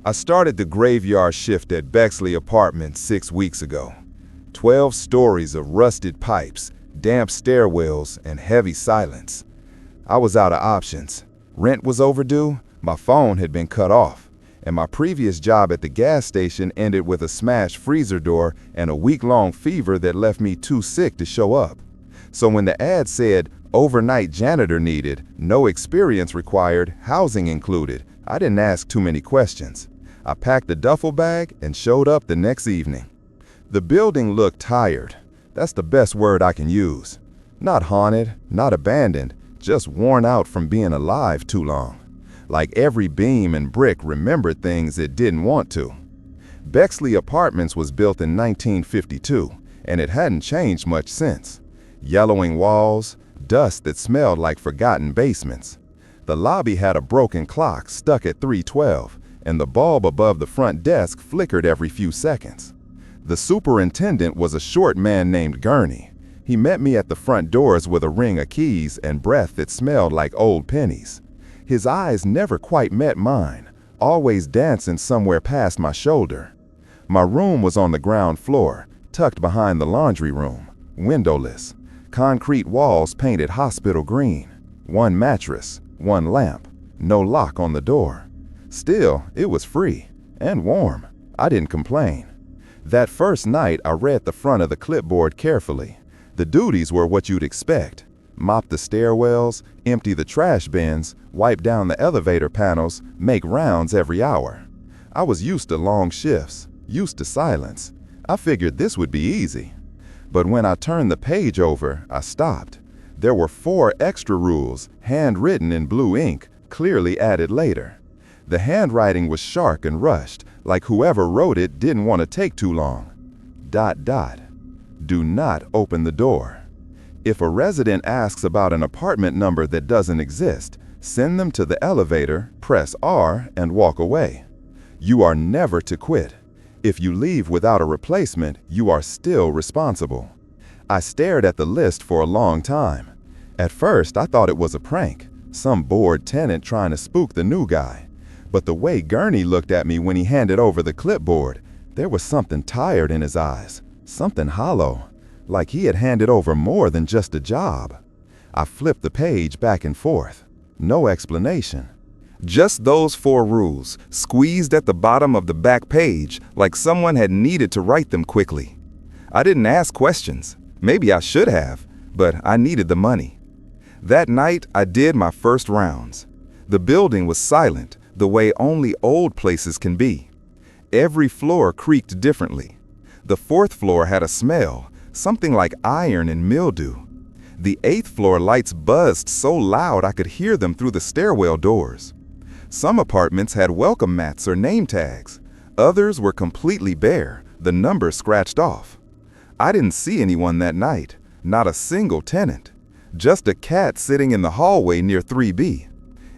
I started the graveyard shift at Bexley Apartments 6 weeks ago. 12 stories of rusted pipes, damp stairwells, and heavy silence. I was out of options. Rent was overdue, my phone had been cut off, and my previous job at the gas station ended with a smashed freezer door and a week-long fever that left me too sick to show up. So when the ad said, "Overnight janitor needed, no experience required, housing included," I didn't ask too many questions. I packed a duffel bag and showed up the next evening. The building looked tired. That's the best word I can use. Not haunted, not abandoned, just worn out from being alive too long. Like every beam and brick remembered things it didn't want to. Bexley Apartments was built in 1952, and it hadn't changed much since. Yellowing walls, dust that smelled like forgotten basements. The lobby had a broken clock stuck at 3:12, and the bulb above the front desk flickered every few seconds. The superintendent was a short man named Gurney. He met me at the front doors with a ring of keys and breath that smelled like old pennies. His eyes never quite met mine, always dancing somewhere past my shoulder. My room was on the ground floor, tucked behind the laundry room, windowless. Concrete walls painted hospital green. One mattress, one lamp, no lock on the door. Still, it was free and warm. I didn't complain. That first night, I read the front of the clipboard carefully. The duties were what you'd expect. Mop the stairwells, empty the trash bins, wipe down the elevator panels, make rounds every hour. I was used to long shifts, used to silence. I figured this would be easy. But when I turned the page over, I stopped. There were 4 extra rules, handwritten in blue ink, clearly added later. The handwriting was sharp and rushed, like whoever wrote it didn't want to take too long. ... Do not open the door. If a resident asks about an apartment number that doesn't exist, send them to the elevator, press R, and walk away. You are never to quit. If you leave without a replacement, you are still responsible. I stared at the list for a long time. At first, I thought it was a prank, some bored tenant trying to spook the new guy. But the way Gurney looked at me when he handed over the clipboard, there was something tired in his eyes, something hollow, like he had handed over more than just a job. I flipped the page back and forth. No explanation. Just those 4 rules, squeezed at the bottom of the back page like someone had needed to write them quickly. I didn't ask questions. Maybe I should have, but I needed the money. That night, I did my first rounds. The building was silent, the way only old places can be. Every floor creaked differently. The 4th floor had a smell, something like iron and mildew. The 8th floor lights buzzed so loud I could hear them through the stairwell doors. Some apartments had welcome mats or name tags. Others were completely bare, the numbers scratched off. I didn't see anyone that night, not a single tenant. Just a cat sitting in the hallway near 3B.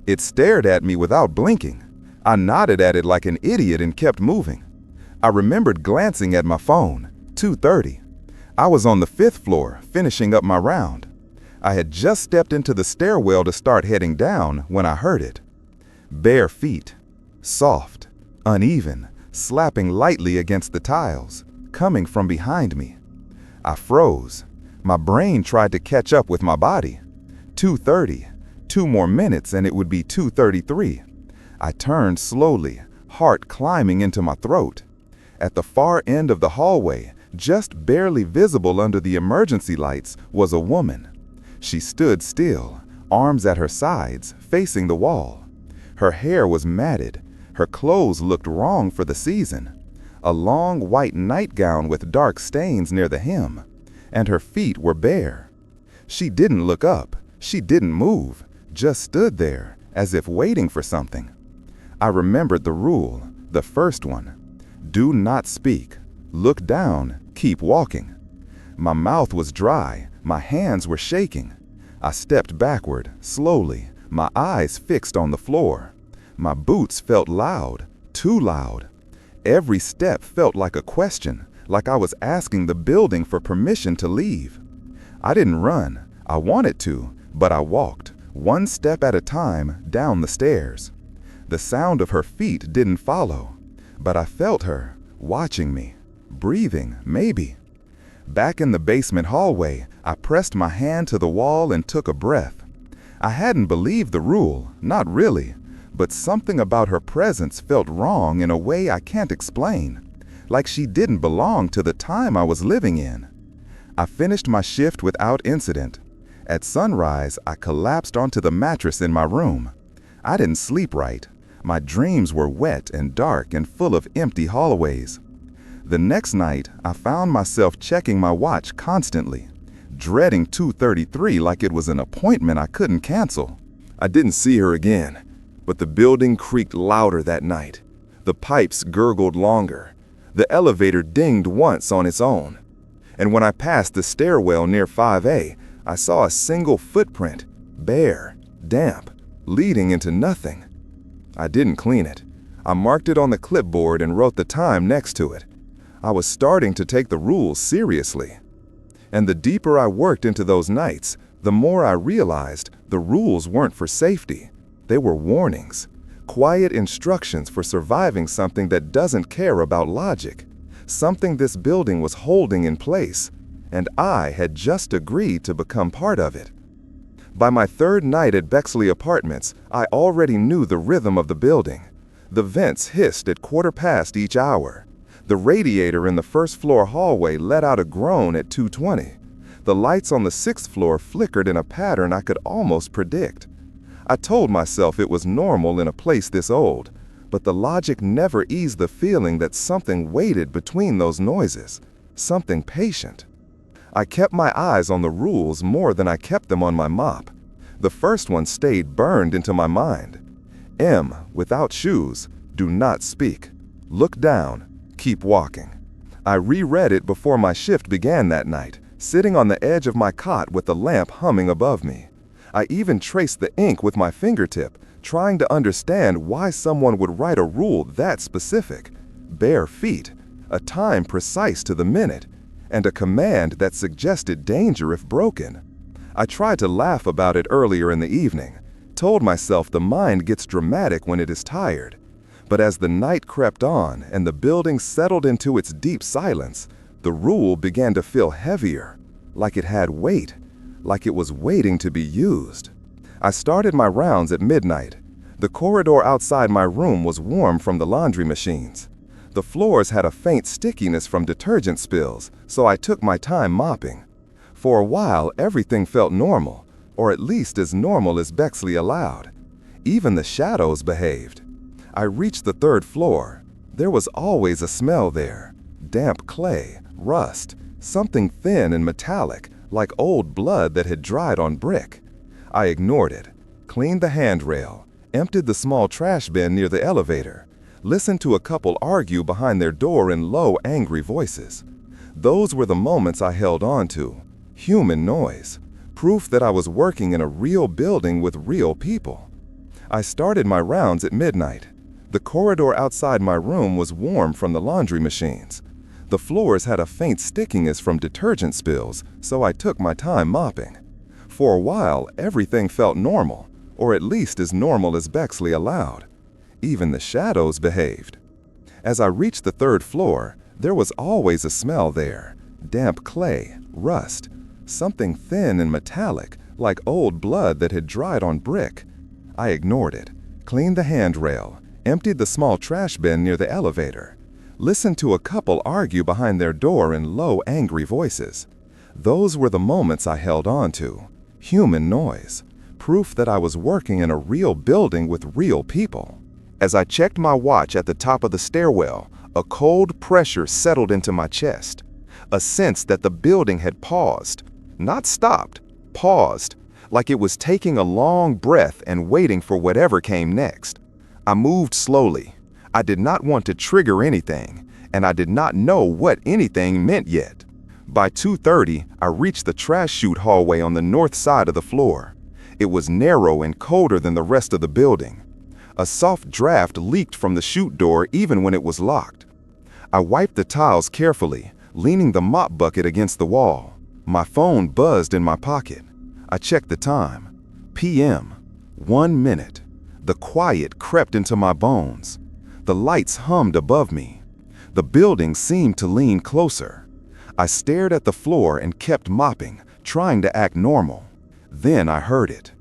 It stared at me without blinking. I nodded at it like an idiot and kept moving. I remembered glancing at my phone, 2:30. I was on the 5th floor, finishing up my round. I had just stepped into the stairwell to start heading down when I heard it. Bare feet, soft, uneven, slapping lightly against the tiles, coming from behind me. I froze. My brain tried to catch up with my body. 2:30. 2 more minutes and it would be 2:33. I turned slowly, heart climbing into my throat. At the far end of the hallway, just barely visible under the emergency lights, was a woman. She stood still, arms at her sides, facing the wall. Her hair was matted. Her clothes looked wrong for the season. A long white nightgown with dark stains near the hem. And her feet were bare. She didn't look up. She didn't move. Just stood there, as if waiting for something. I remembered the rule, the first one. Do not speak. Look down. Keep walking. My mouth was dry. My hands were shaking. I stepped backward, slowly, my eyes fixed on the floor. My boots felt loud, too loud. Every step felt like a question, like I was asking the building for permission to leave. I didn't run. I wanted to, but I walked, one step at a time, down the stairs. The sound of her feet didn't follow, but I felt her, watching me, breathing, maybe. Back in the basement hallway, I pressed my hand to the wall and took a breath. I hadn't believed the rule, not really, but something about her presence felt wrong in a way I can't explain, like she didn't belong to the time I was living in. I finished my shift without incident. At sunrise, I collapsed onto the mattress in my room. I didn't sleep right. My dreams were wet and dark and full of empty hallways. The next night, I found myself checking my watch constantly, dreading 2:33 like it was an appointment I couldn't cancel. I didn't see her again, but the building creaked louder that night. The pipes gurgled longer. The elevator dinged once on its own. And when I passed the stairwell near 5A, I saw a single footprint, bare, damp, leading into nothing. I didn't clean it. I marked it on the clipboard and wrote the time next to it. I was starting to take the rules seriously. And the deeper I worked into those nights, the more I realized the rules weren't for safety. They were warnings, quiet instructions for surviving something that doesn't care about logic, something this building was holding in place, and I had just agreed to become part of it. By my third night at Bexley Apartments, I already knew the rhythm of the building. The vents hissed at 1/4 each hour. The radiator in the first-floor hallway let out a groan at 2:20. The lights on the 6th floor flickered in a pattern I could almost predict. I told myself it was normal in a place this old, but the logic never eased the feeling that something waited between those noises, something patient. I kept my eyes on the rules more than I kept them on my mop. The first one stayed burned into my mind. M, without shoes, do not speak. Look down, keep walking. I reread it before my shift began that night, sitting on the edge of my cot with the lamp humming above me. I even traced the ink with my fingertip, trying to understand why someone would write a rule that specific. Bare feet, a time precise to the minute, and a command that suggested danger if broken. I tried to laugh about it earlier in the evening, told myself the mind gets dramatic when it is tired. But as the night crept on and the building settled into its deep silence, the rule began to feel heavier, like it had weight, like it was waiting to be used. I started my rounds at midnight. The corridor outside my room was warm from the laundry machines. The floors had a faint stickiness from detergent spills, so I took my time mopping. For a while, everything felt normal, or at least as normal as Bexley allowed. Even the shadows behaved. I reached the 3rd floor. There was always a smell there. Damp clay, rust, something thin and metallic, like old blood that had dried on brick. I ignored it, cleaned the handrail, emptied the small trash bin near the elevator, listened to a couple argue behind their door in low, angry voices. Those were the moments I held on to. Human noise, proof that I was working in a real building with real people. I started my rounds at midnight. The corridor outside my room was warm from the laundry machines. The floors had a faint stickiness from detergent spills, so I took my time mopping. For a while, everything felt normal, or at least as normal as Bexley allowed. Even the shadows behaved. As I reached the 3rd floor, there was always a smell there. Damp clay, rust, something thin and metallic, like old blood that had dried on brick. I ignored it, cleaned the handrail, emptied the small trash bin near the elevator, listened to a couple argue behind their door in low, angry voices. Those were the moments I held on to. Human noise, proof that I was working in a real building with real people. As I checked my watch at the top of the stairwell, a cold pressure settled into my chest. A sense that the building had paused. Not stopped, paused, like it was taking a long breath and waiting for whatever came next. I moved slowly. I did not want to trigger anything, and I did not know what anything meant yet. By 2:30, I reached the trash chute hallway on the north side of the floor. It was narrow and colder than the rest of the building. A soft draft leaked from the chute door even when it was locked. I wiped the tiles carefully, leaning the mop bucket against the wall. My phone buzzed in my pocket. I checked the time. PM. 1 minute. The quiet crept into my bones. The lights hummed above me. The building seemed to lean closer. I stared at the floor and kept mopping, trying to act normal. Then I heard it.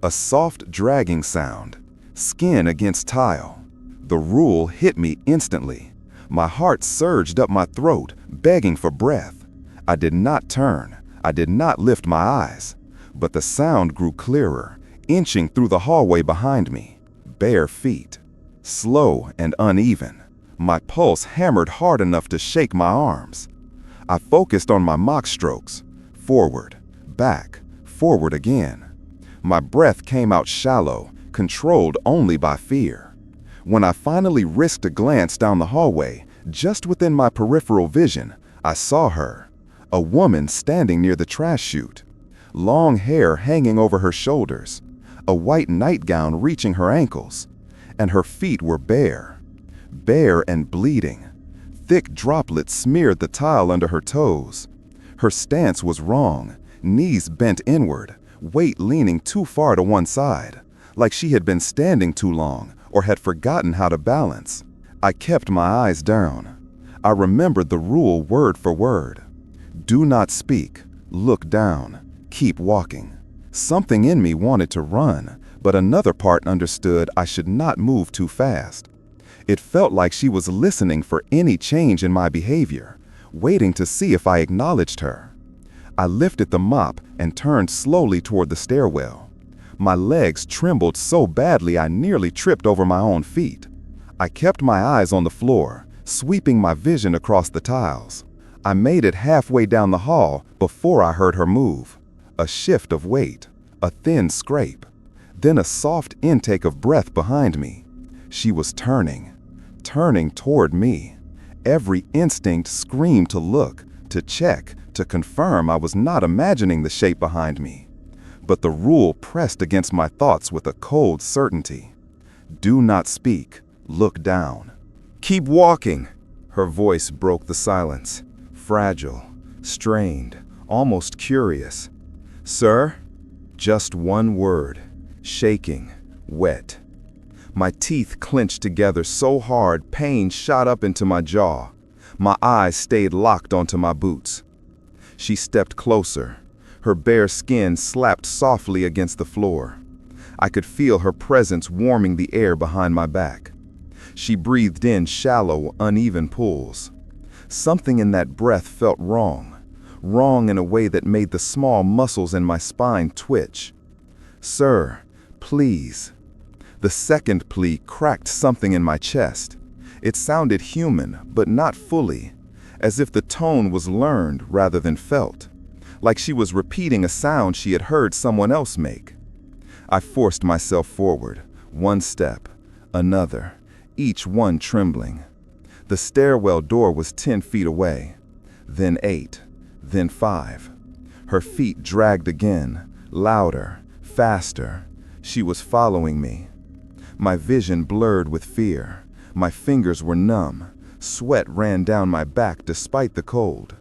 A soft dragging sound. Skin against tile. The rule hit me instantly. My heart surged up my throat, begging for breath. I did not turn. I did not lift my eyes. But the sound grew clearer, inching through the hallway behind me. Bare feet. Slow and uneven. My pulse hammered hard enough to shake my arms. I focused on my mock strokes. Forward, back, forward again. My breath came out shallow, controlled only by fear. When I finally risked a glance down the hallway, just within my peripheral vision, I saw her. A woman standing near the trash chute. Long hair hanging over her shoulders. A white nightgown reaching her ankles. And her feet were bare. Bare and bleeding. Thick droplets smeared the tile under her toes. Her stance was wrong, knees bent inward, weight leaning too far to one side, like she had been standing too long or had forgotten how to balance. I kept my eyes down. I remembered the rule word for word. Do not speak, look down, keep walking. Something in me wanted to run, but another part understood I should not move too fast. It felt like she was listening for any change in my behavior, waiting to see if I acknowledged her. I lifted the mop and turned slowly toward the stairwell. My legs trembled so badly I nearly tripped over my own feet. I kept my eyes on the floor, sweeping my vision across the tiles. I made it halfway down the hall before I heard her move. A shift of weight, a thin scrape, then a soft intake of breath behind me. She was turning toward me. Every instinct screamed to look, to check, to confirm I was not imagining the shape behind me. But the rule pressed against my thoughts with a cold certainty. Do not speak, look down. Keep walking. Her voice broke the silence, fragile, strained, almost curious. Sir? Just one word, shaking, wet. My teeth clenched together so hard pain shot up into my jaw. My eyes stayed locked onto my boots. She stepped closer. Her bare skin slapped softly against the floor. I could feel her presence warming the air behind my back. She breathed in shallow, uneven pulls. Something in that breath felt wrong in a way that made the small muscles in my spine twitch. Sir, please. The second plea cracked something in my chest. It sounded human, but not fully, as if the tone was learned rather than felt, like she was repeating a sound she had heard someone else make. I forced myself forward, one step, another, each one trembling. The stairwell door was 10 feet away, then 8, then 5. Her feet dragged again, louder, faster. She was following me. My vision blurred with fear. My fingers were numb. Sweat ran down my back despite the cold.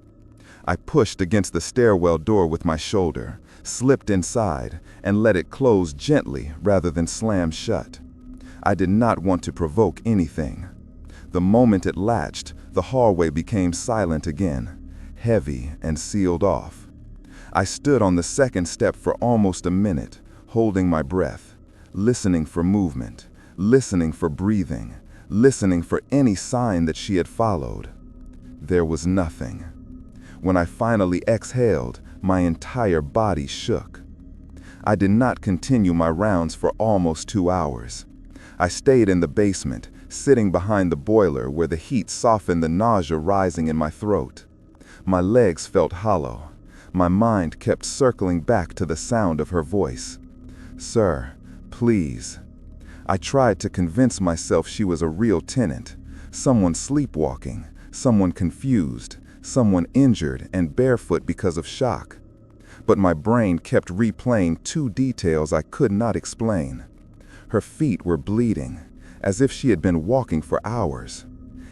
I pushed against the stairwell door with my shoulder, slipped inside, and let it close gently rather than slam shut. I did not want to provoke anything. The moment it latched, the hallway became silent again, heavy and sealed off. I stood on the second step for almost a minute, holding my breath, listening for movement, listening for breathing, listening for any sign that she had followed. There was nothing. When I finally exhaled, my entire body shook. I did not continue my rounds for almost 2 hours. I stayed in the basement, sitting behind the boiler where the heat softened the nausea rising in my throat. My legs felt hollow. My mind kept circling back to the sound of her voice. Sir, please. I tried to convince myself she was a real tenant, someone sleepwalking, someone confused, someone injured and barefoot because of shock. But my brain kept replaying 2 details I could not explain. Her feet were bleeding, as if she had been walking for hours.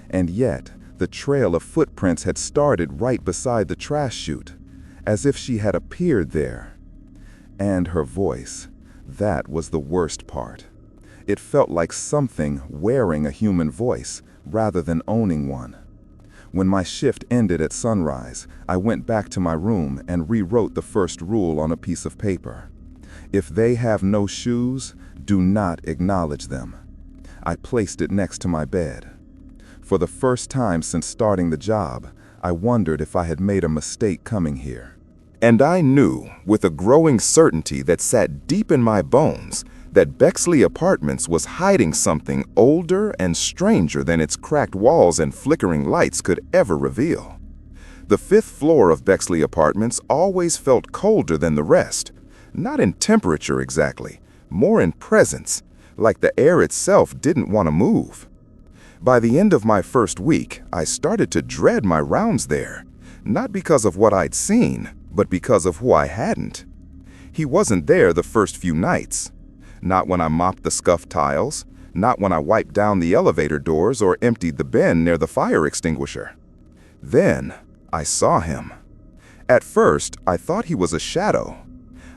And yet, the trail of footprints had started right beside the trash chute, as if she had appeared there. And her voice. That was the worst part. It felt like something wearing a human voice rather than owning one. When my shift ended at sunrise, I went back to my room and rewrote the first rule on a piece of paper. If they have no shoes, do not acknowledge them. I placed it next to my bed. For the first time since starting the job, I wondered if I had made a mistake coming here. And I knew, with a growing certainty that sat deep in my bones, that Bexley Apartments was hiding something older and stranger than its cracked walls and flickering lights could ever reveal. The 5th floor of Bexley Apartments always felt colder than the rest, not in temperature exactly, more in presence, like the air itself didn't want to move. By the end of my first week, I started to dread my rounds there, not because of what I'd seen, but because of who I hadn't. He wasn't there the first few nights. Not when I mopped the scuffed tiles, not when I wiped down the elevator doors or emptied the bin near the fire extinguisher. Then, I saw him. At first, I thought he was a shadow.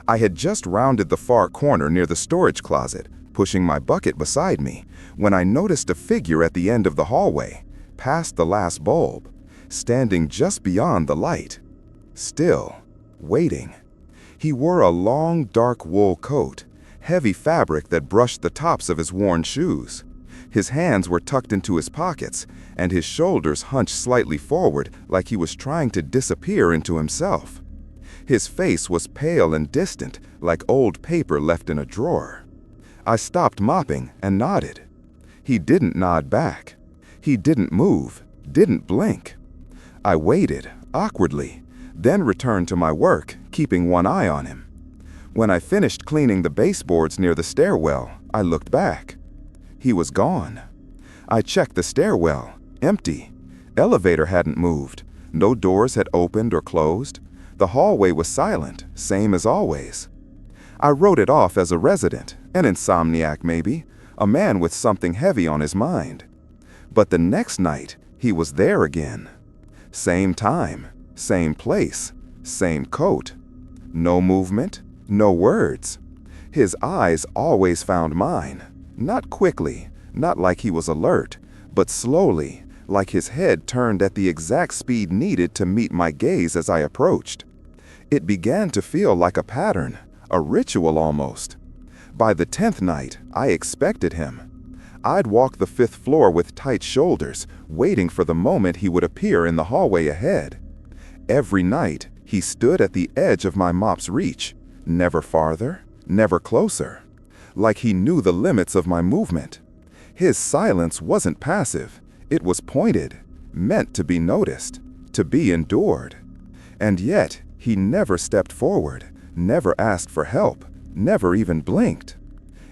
I had just rounded the far corner near the storage closet, pushing my bucket beside me, when I noticed a figure at the end of the hallway, past the last bulb, standing just beyond the light. Still, waiting. He wore a long, dark wool coat, heavy fabric that brushed the tops of his worn shoes. His hands were tucked into his pockets, and his shoulders hunched slightly forward like he was trying to disappear into himself. His face was pale and distant, like old paper left in a drawer. I stopped mopping and nodded. He didn't nod back. He didn't move, didn't blink. I waited, awkwardly, then returned to my work, keeping one eye on him. When I finished cleaning the baseboards near the stairwell, I looked back. He was gone. I checked the stairwell, empty. Elevator hadn't moved. No doors had opened or closed. The hallway was silent, same as always. I wrote it off as a resident, an insomniac maybe, a man with something heavy on his mind. But the next night, he was there again. Same time, same place, same coat. No movement. No words. His eyes always found mine, not quickly, not like he was alert, but slowly, like his head turned at the exact speed needed to meet my gaze as I approached. It began to feel like a pattern, a ritual almost. By the 10th night, I expected him. I'd walk the 5th floor with tight shoulders, waiting for the moment he would appear in the hallway ahead. Every night, he stood at the edge of my mop's reach. Never farther, never closer, like he knew the limits of my movement. His silence wasn't passive, it was pointed, meant to be noticed, to be endured. And yet, he never stepped forward, never asked for help, never even blinked.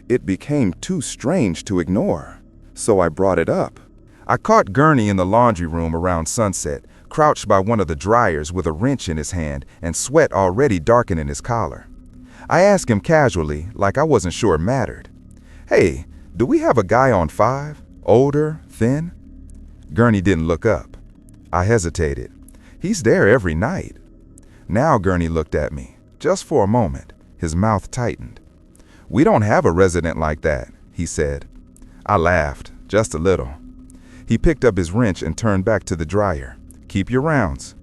It became too strange to ignore, so I brought it up. I caught Gurney in the laundry room around sunset, crouched by one of the dryers with a wrench in his hand and sweat already darkening his collar. I asked him casually, like I wasn't sure it mattered. "Hey, do we have a guy on 5? Older, thin?" Gurney didn't look up. I hesitated. "He's there every night." Now Gurney looked at me, just for a moment. His mouth tightened. "We don't have a resident like that," he said. I laughed, just a little. He picked up his wrench and turned back to the dryer. "Keep your rounds."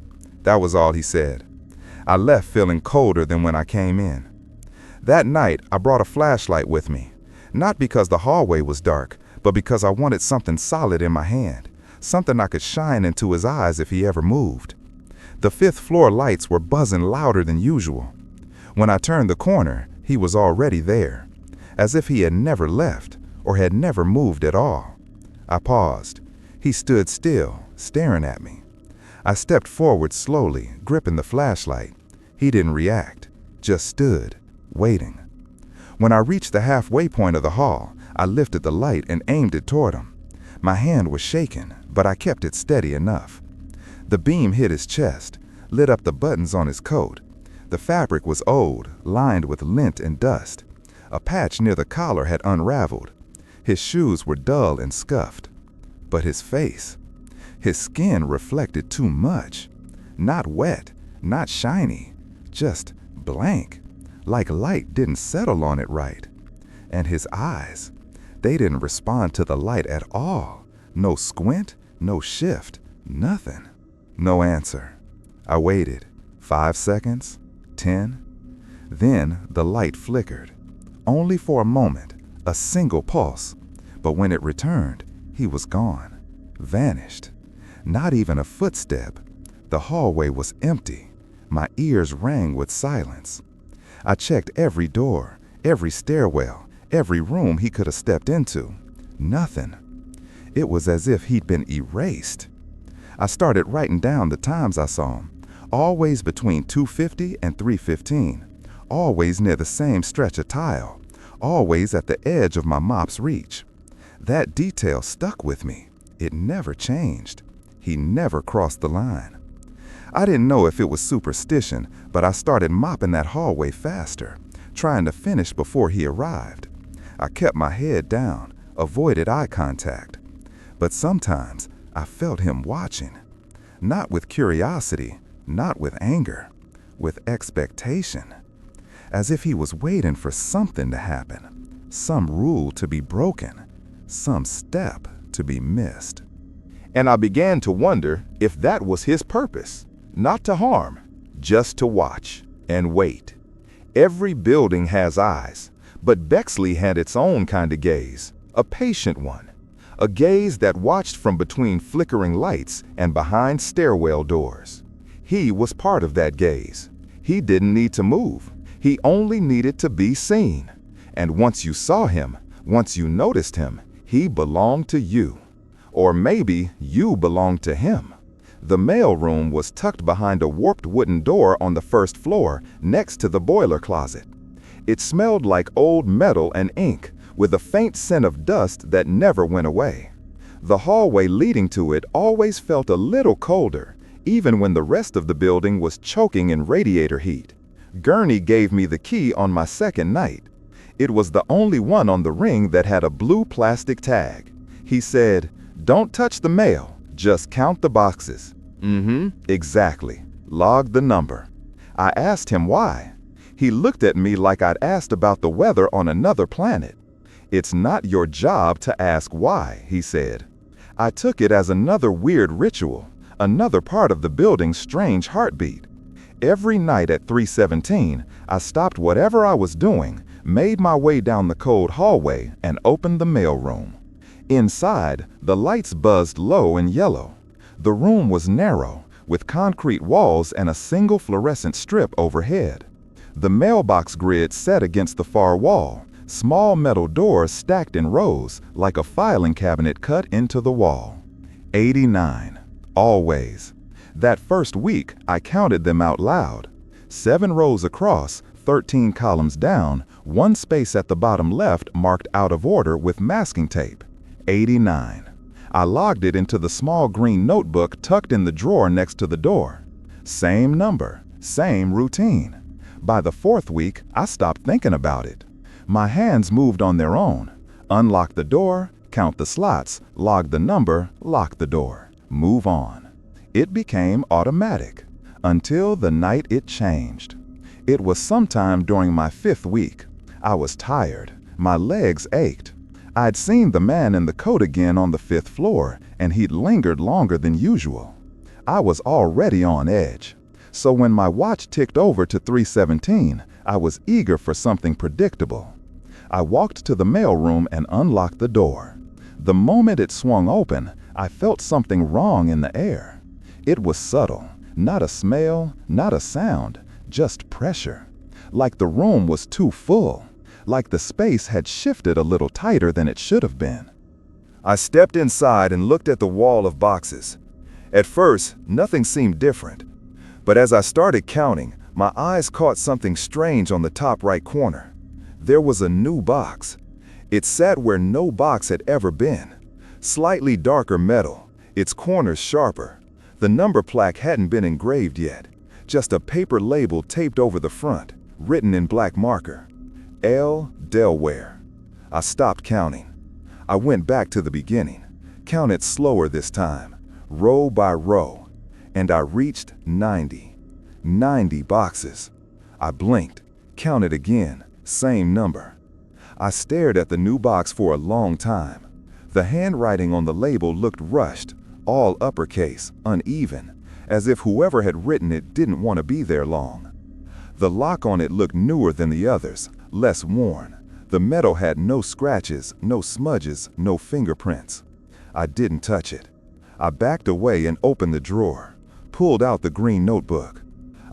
That was all he said. I left feeling colder than when I came in. That night, I brought a flashlight with me, not because the hallway was dark, but because I wanted something solid in my hand, something I could shine into his eyes if he ever moved. The 5th floor lights were buzzing louder than usual. When I turned the corner, he was already there, as if he had never left or had never moved at all. I paused. He stood still, staring at me. I stepped forward slowly, gripping the flashlight. He didn't react, just stood, waiting. When I reached the halfway point of the hall, I lifted the light and aimed it toward him. My hand was shaking, but I kept it steady enough. The beam hit his chest, lit up the buttons on his coat. The fabric was old, lined with lint and dust. A patch near the collar had unraveled. His shoes were dull and scuffed. But his face, his skin reflected too much. Not wet, not shiny, just blank, like light didn't settle on it right. And his eyes, They didn't respond to the light at all. No squint, no shift, nothing. No answer. I waited. 5 seconds, 10. Then the light flickered. Only for a moment, a single pulse. But when it returned, he was gone, vanished. Not even a footstep. The hallway was empty. My ears rang with silence. I checked every door, every stairwell, every room he could have stepped into. Nothing. It was as if he'd been erased. I started writing down the times I saw him, always between 2:50 and 3:15, always near the same stretch of tile, always at the edge of my mop's reach. That detail stuck with me. It never changed. He never crossed the line. I didn't know if it was superstition, but I started mopping that hallway faster, trying to finish before he arrived. I kept my head down, avoided eye contact. But sometimes I felt him watching, not with curiosity, not with anger, with expectation, as if he was waiting for something to happen, some rule to be broken, some step to be missed. And I began to wonder if that was his purpose, not to harm, just to watch and wait. Every building has eyes, but Bexley had its own kind of gaze, a patient one, a gaze that watched from between flickering lights and behind stairwell doors. He was part of that gaze. He didn't need to move. He only needed to be seen. And once you saw him, once you noticed him, he belonged to you. Or maybe you belonged to him. The mail room was tucked behind a warped wooden door on the first floor next to the boiler closet. It smelled like old metal and ink, with a faint scent of dust that never went away. The hallway leading to it always felt a little colder, even when the rest of the building was choking in radiator heat. Gurney gave me the key on my second night. It was the only one on the ring that had a blue plastic tag. He said, "Don't touch the mail, just count the boxes." Exactly. Log the number. I asked him why. He looked at me like I'd asked about the weather on another planet. "It's not your job to ask why," he said. I took it as another weird ritual, another part of the building's strange heartbeat. Every night at 3:17, I stopped whatever I was doing, made my way down the cold hallway, and opened the mailroom. Inside, the lights buzzed low and yellow. The room was narrow, with concrete walls and a single fluorescent strip overhead. The mailbox grid set against the far wall, small metal doors stacked in rows like a filing cabinet cut into the wall. 89. Always. That first week, I counted them out loud. 7 rows across, 13 columns down, 1 space at the bottom left marked out of order with masking tape. 89. I logged it into the small green notebook tucked in the drawer next to the door. Same number, same routine. By the 4th week, I stopped thinking about it. My hands moved on their own. Unlock the door, count the slots, log the number, lock the door, move on. It became automatic, until the night it changed. It was sometime during my 5th week. I was tired. My legs ached. I'd seen the man in the coat again on the 5th floor, and he'd lingered longer than usual. I was already on edge. So when my watch ticked over to 3:17, I was eager for something predictable. I walked to the mailroom and unlocked the door. The moment it swung open, I felt something wrong in the air. It was subtle, not a smell, not a sound, just pressure. Like the room was too full, like the space had shifted a little tighter than it should have been. I stepped inside and looked at the wall of boxes. At first, nothing seemed different. But as I started counting, my eyes caught something strange on the top right corner. There was a new box. It sat where no box had ever been. Slightly darker metal, its corners sharper. The number plaque hadn't been engraved yet, just a paper label taped over the front, written in black marker. L. Delaware. I stopped counting. I went back to the beginning, counted slower this time, row by row, and I reached 90. 90 boxes. I blinked, counted again, same number. I stared at the new box for a long time. The handwriting on the label looked rushed, all uppercase, uneven, as if whoever had written it didn't want to be there long. The lock on it looked newer than the others, less worn. The metal had no scratches, no smudges, no fingerprints. I didn't touch it. I backed away and opened the drawer, pulled out the green notebook.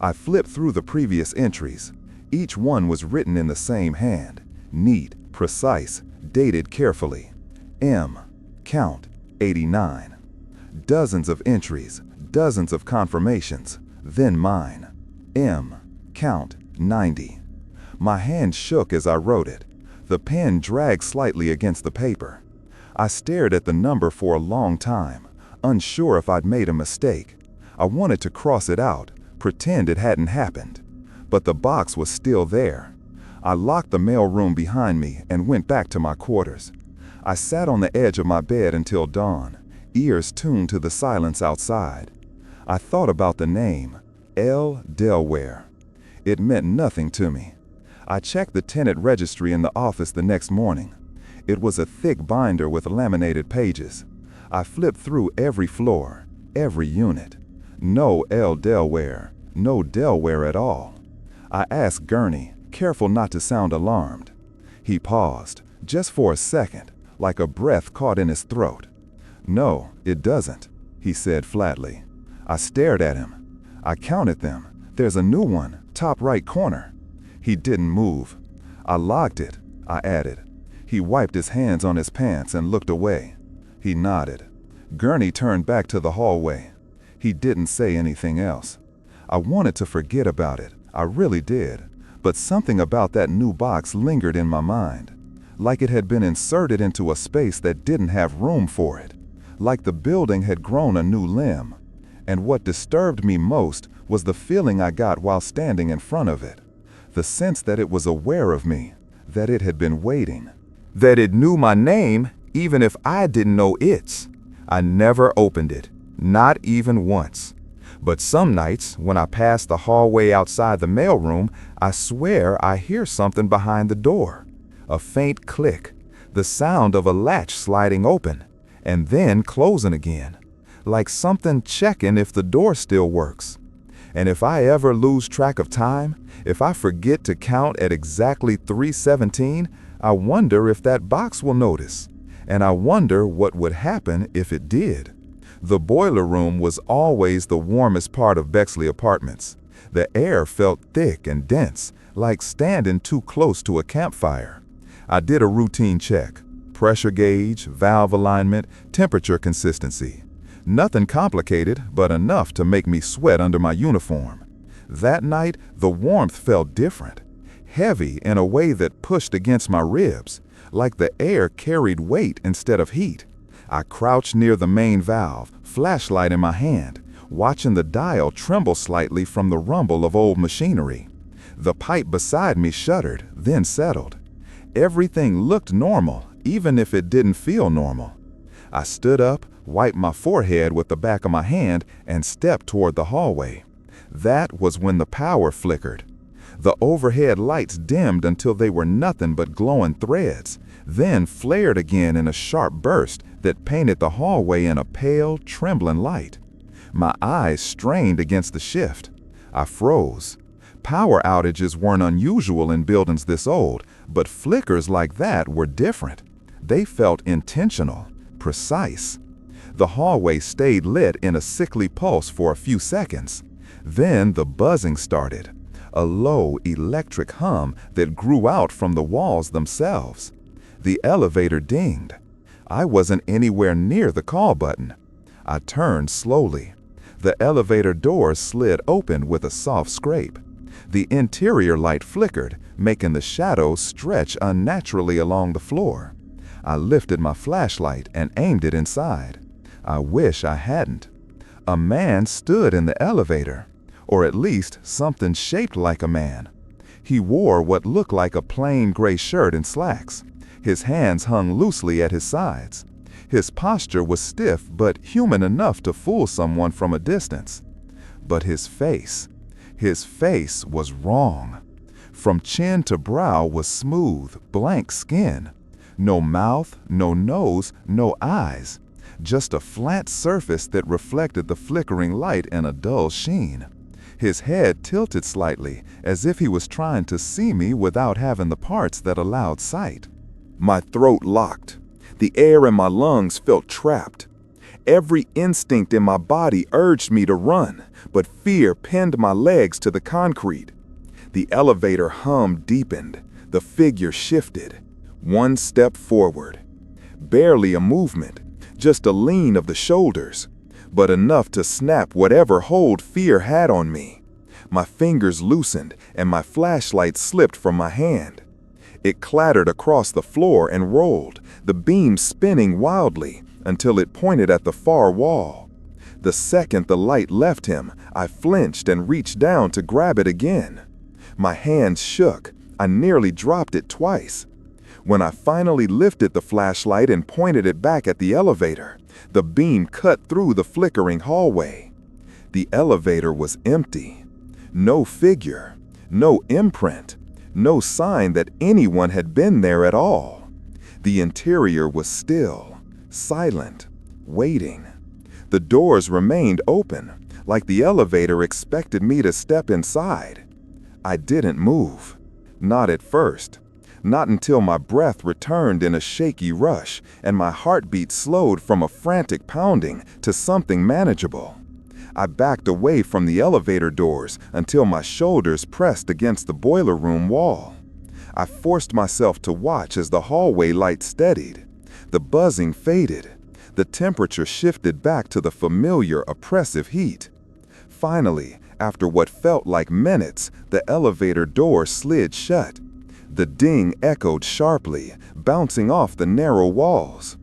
I flipped through the previous entries. Each one was written in the same hand, neat, precise, dated carefully. M. Count 89. Dozens of entries, dozens of confirmations, then mine. M. Count 90. My hand shook as I wrote it. The pen dragged slightly against the paper. I stared at the number for a long time, unsure if I'd made a mistake. I wanted to cross it out, pretend it hadn't happened. But the box was still there. I locked the mailroom behind me and went back to my quarters. I sat on the edge of my bed until dawn, ears tuned to the silence outside. I thought about the name, L. Delaware. It meant nothing to me. I checked the tenant registry in the office the next morning. It was a thick binder with laminated pages. I flipped through every floor, every unit. No L. Delaware, no Delaware at all. I asked Gurney, careful not to sound alarmed. He paused, just for a second, like a breath caught in his throat. "No, it doesn't," he said flatly. I stared at him. "I counted them. There's a new one, top right corner." He didn't move. "I locked it," I added. He wiped his hands on his pants and looked away. He nodded. Gurney turned back to the hallway. He didn't say anything else. I wanted to forget about it. I really did. But something about that new box lingered in my mind. Like it had been inserted into a space that didn't have room for it. Like the building had grown a new limb. And what disturbed me most was the feeling I got while standing in front of it. The sense that it was aware of me, that it had been waiting. That it knew my name, even if I didn't know its. I never opened it, not even once. But some nights, when I pass the hallway outside the mailroom, I swear I hear something behind the door. A faint click, the sound of a latch sliding open, and then closing again, like something checking if the door still works. And if I ever lose track of time, if I forget to count at exactly 3:17, I wonder if that box will notice. And I wonder what would happen if it did. The boiler room was always the warmest part of Bexley Apartments. The air felt thick and dense, like standing too close to a campfire. I did a routine check. Pressure gauge, valve alignment, temperature consistency. Nothing complicated, but enough to make me sweat under my uniform. That night, the warmth felt different. Heavy in a way that pushed against my ribs, like the air carried weight instead of heat. I crouched near the main valve, flashlight in my hand, watching the dial tremble slightly from the rumble of old machinery. The pipe beside me shuddered, then settled. Everything looked normal, even if it didn't feel normal. I stood up, wiped my forehead with the back of my hand, and stepped toward the hallway. That was when the power flickered. The overhead lights dimmed until they were nothing but glowing threads, then flared again in a sharp burst that painted the hallway in a pale, trembling light. My eyes strained against the shift. I froze. Power outages weren't unusual in buildings this old, but flickers like that were different. They felt intentional, precise. The hallway stayed lit in a sickly pulse for a few seconds. Then the buzzing started, a low electric hum that grew out from the walls themselves. The elevator dinged. I wasn't anywhere near the call button. I turned slowly. The elevator doors slid open with a soft scrape. The interior light flickered, making the shadows stretch unnaturally along the floor. I lifted my flashlight and aimed it inside. I wish I hadn't. A man stood in the elevator, or at least something shaped like a man. He wore what looked like a plain gray shirt and slacks. His hands hung loosely at his sides. His posture was stiff but human enough to fool someone from a distance. But his face was wrong. From chin to brow was smooth, blank skin. No mouth, no nose, no eyes. Just a flat surface that reflected the flickering light in a dull sheen. His head tilted slightly, as if he was trying to see me without having the parts that allowed sight. My throat locked. The air in my lungs felt trapped. Every instinct in my body urged me to run, but fear pinned my legs to the concrete. The elevator hum deepened. The figure shifted. One step forward. Barely a movement, just a lean of the shoulders, but enough to snap whatever hold fear had on me. My fingers loosened and my flashlight slipped from my hand. It clattered across the floor and rolled, the beam spinning wildly until it pointed at the far wall. The second the light left him, I flinched and reached down to grab it again. My hands shook. I nearly dropped it twice. When I finally lifted the flashlight and pointed it back at the elevator, the beam cut through the flickering hallway. The elevator was empty. No figure, no imprint, no sign that anyone had been there at all. The interior was still, silent, waiting. The doors remained open, like the elevator expected me to step inside. I didn't move. Not at first. Not until my breath returned in a shaky rush and my heartbeat slowed from a frantic pounding to something manageable. I backed away from the elevator doors until my shoulders pressed against the boiler room wall. I forced myself to watch as the hallway light steadied. The buzzing faded. The temperature shifted back to the familiar, oppressive heat. Finally, after what felt like minutes, the elevator door slid shut. The ding echoed sharply, bouncing off the narrow walls.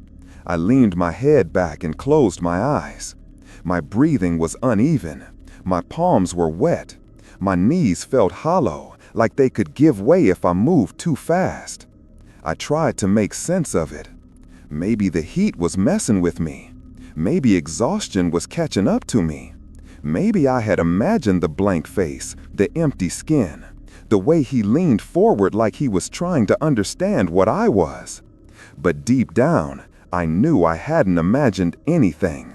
I leaned my head back and closed my eyes. My breathing was uneven. My palms were wet. My knees felt hollow, like they could give way if I moved too fast. I tried to make sense of it. Maybe the heat was messing with me. Maybe exhaustion was catching up to me. Maybe I had imagined the blank face, the empty skin, the way he leaned forward like he was trying to understand what I was. But deep down, I knew I hadn't imagined anything.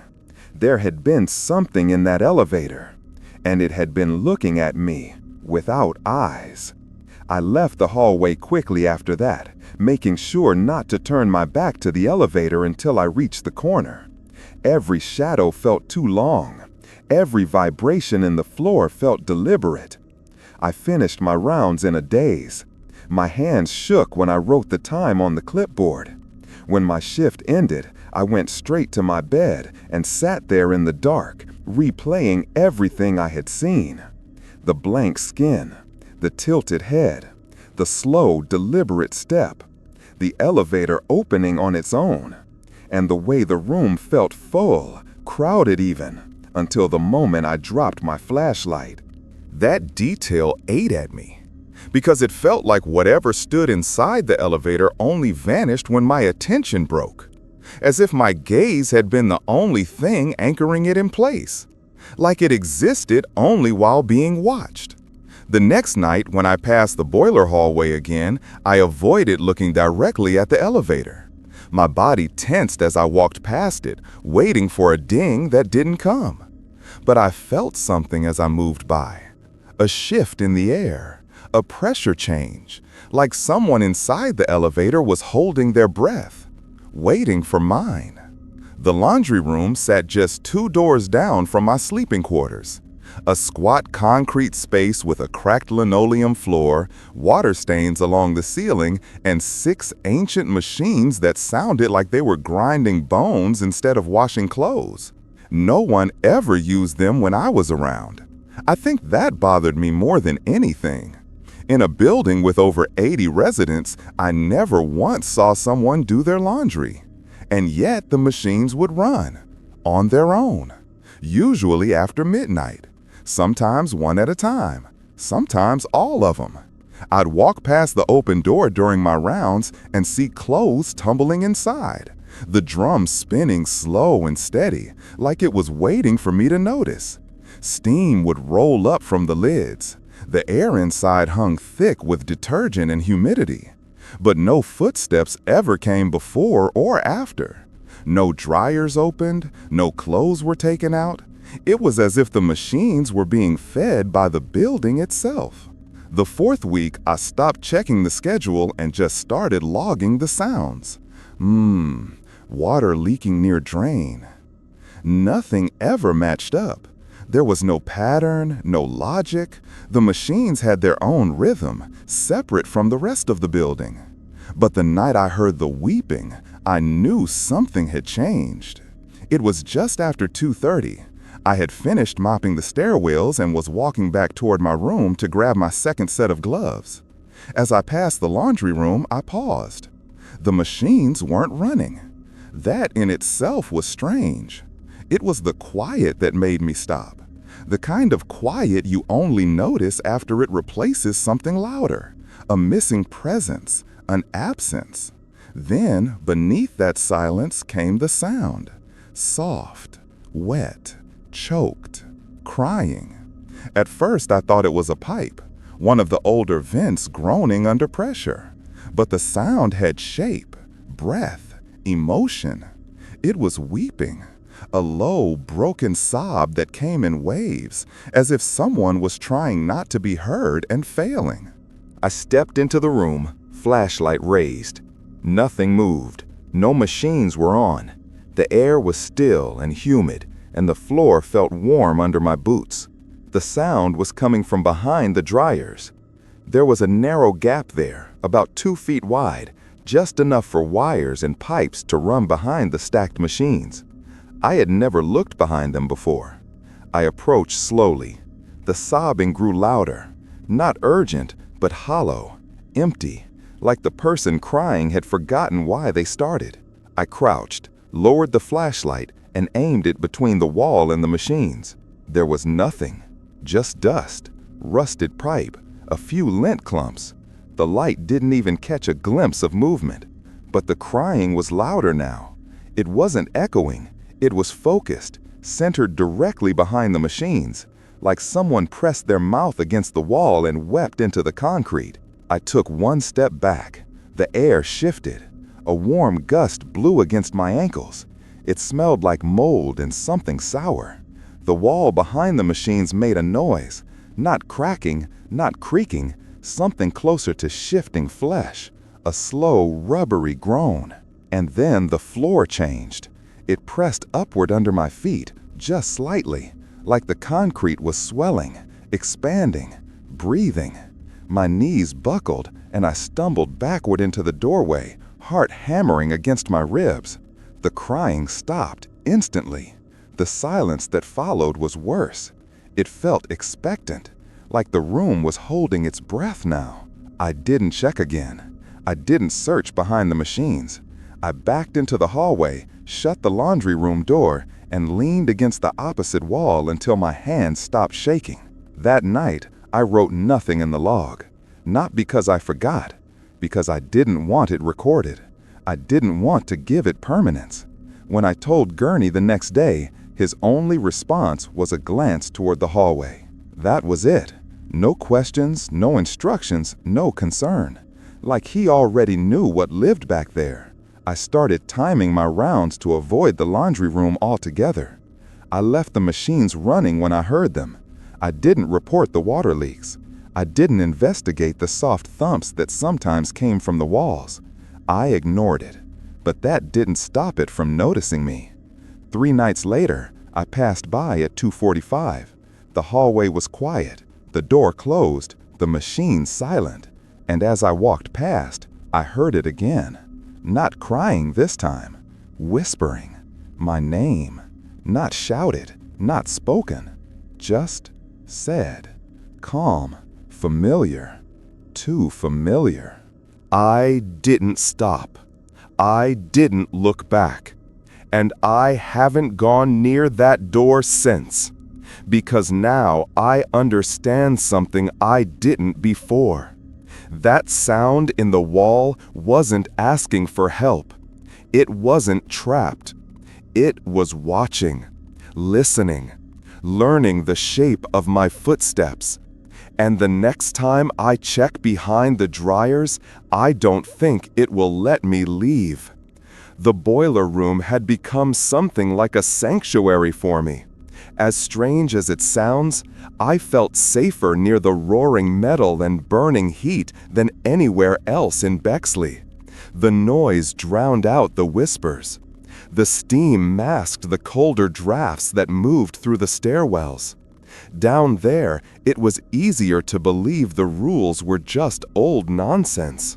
There had been something in that elevator, and it had been looking at me without eyes. I left the hallway quickly after that, making sure not to turn my back to the elevator until I reached the corner. Every shadow felt too long. Every vibration in the floor felt deliberate. I finished my rounds in a daze. My hands shook when I wrote the time on the clipboard. When my shift ended, I went straight to my bed and sat there in the dark, replaying everything I had seen. The blank skin, the tilted head, the slow, deliberate step, the elevator opening on its own, and the way the room felt full, crowded even, until the moment I dropped my flashlight. That detail ate at me, because it felt like whatever stood inside the elevator only vanished when my attention broke, as if my gaze had been the only thing anchoring it in place, like it existed only while being watched. The next night, when I passed the boiler hallway again, I avoided looking directly at the elevator. My body tensed as I walked past it, waiting for a ding that didn't come. But I felt something as I moved by. A shift in the air, a pressure change, like someone inside the elevator was holding their breath, waiting for mine. The laundry room sat just 2 doors down from my sleeping quarters. A squat concrete space with a cracked linoleum floor, water stains along the ceiling, and 6 ancient machines that sounded like they were grinding bones instead of washing clothes. No one ever used them when I was around. I think that bothered me more than anything. In a building with over 80 residents, I never once saw someone do their laundry. And yet the machines would run, on their own, usually after midnight. Sometimes one at a time, sometimes all of them. I'd walk past the open door during my rounds and see clothes tumbling inside, the drum spinning slow and steady, like it was waiting for me to notice. Steam would roll up from the lids. The air inside hung thick with detergent and humidity, but no footsteps ever came before or after. No dryers opened, no clothes were taken out. It was as if the machines were being fed by the building itself. The fourth week, I stopped checking the schedule and just started logging the sounds. Water leaking near drain. Nothing ever matched up. There was no pattern, no logic. The machines had their own rhythm, separate from the rest of the building. But the night I heard the weeping, I knew something had changed. It was just after 2:30. I had finished mopping the stairwells and was walking back toward my room to grab my second set of gloves. As I passed the laundry room, I paused. The machines weren't running. That in itself was strange. It was the quiet that made me stop. The kind of quiet you only notice after it replaces something louder, a missing presence, an absence. Then, beneath that silence came the sound. Soft, wet, choked, crying. At first, I thought it was a pipe, one of the older vents groaning under pressure. But the sound had shape, breath, emotion. It was weeping, a low, broken sob that came in waves, as if someone was trying not to be heard and failing. I stepped into the room, flashlight raised. Nothing moved. No machines were on. The air was still and humid, and the floor felt warm under my boots. The sound was coming from behind the dryers. There was a narrow gap there, about 2 feet wide, just enough for wires and pipes to run behind the stacked machines. I had never looked behind them before. I approached slowly. The sobbing grew louder, not urgent, but hollow, empty, like the person crying had forgotten why they started. I crouched, lowered the flashlight, and aimed it between the wall and the machines. There was nothing, just dust, rusted pipe, a few lint clumps. The light didn't even catch a glimpse of movement. But the crying was louder now. It wasn't echoing. It was focused, centered directly behind the machines, like someone pressed their mouth against the wall and wept into the concrete. I took one step back. The air shifted. A warm gust blew against my ankles. It smelled like mold and something sour. The wall behind the machines made a noise, not cracking, not creaking, something closer to shifting flesh, a slow, rubbery groan. And then the floor changed. It pressed upward under my feet, just slightly, like the concrete was swelling, expanding, breathing. My knees buckled, and I stumbled backward into the doorway, heart hammering against my ribs. The crying stopped instantly. The silence that followed was worse. It felt expectant, like the room was holding its breath now. I didn't check again. I didn't search behind the machines. I backed into the hallway, shut the laundry room door, and leaned against the opposite wall until my hands stopped shaking. That night, I wrote nothing in the log. Not because I forgot, because I didn't want it recorded. I didn't want to give it permanence. When I told Gurney the next day, his only response was a glance toward the hallway. That was it. No questions, no instructions, no concern. Like he already knew what lived back there. I started timing my rounds to avoid the laundry room altogether. I left the machines running when I heard them. I didn't report the water leaks. I didn't investigate the soft thumps that sometimes came from the walls. I ignored it. But that didn't stop it from noticing me. 3 nights later, I passed by at 2:45. The hallway was quiet, the door closed, the machine silent. And as I walked past, I heard it again. Not crying this time, whispering. My name. Not shouted, not spoken. Just said. Calm, familiar, too familiar. I didn't stop. I didn't look back. And I haven't gone near that door since. Because now I understand something I didn't before. That sound in the wall wasn't asking for help. It wasn't trapped. It was watching, listening, learning the shape of my footsteps. And the next time I check behind the dryers, I don't think it will let me leave. The boiler room had become something like a sanctuary for me. As strange as it sounds, I felt safer near the roaring metal and burning heat than anywhere else in Bexley. The noise drowned out the whispers. The steam masked the colder drafts that moved through the stairwells. Down there, it was easier to believe the rules were just old nonsense.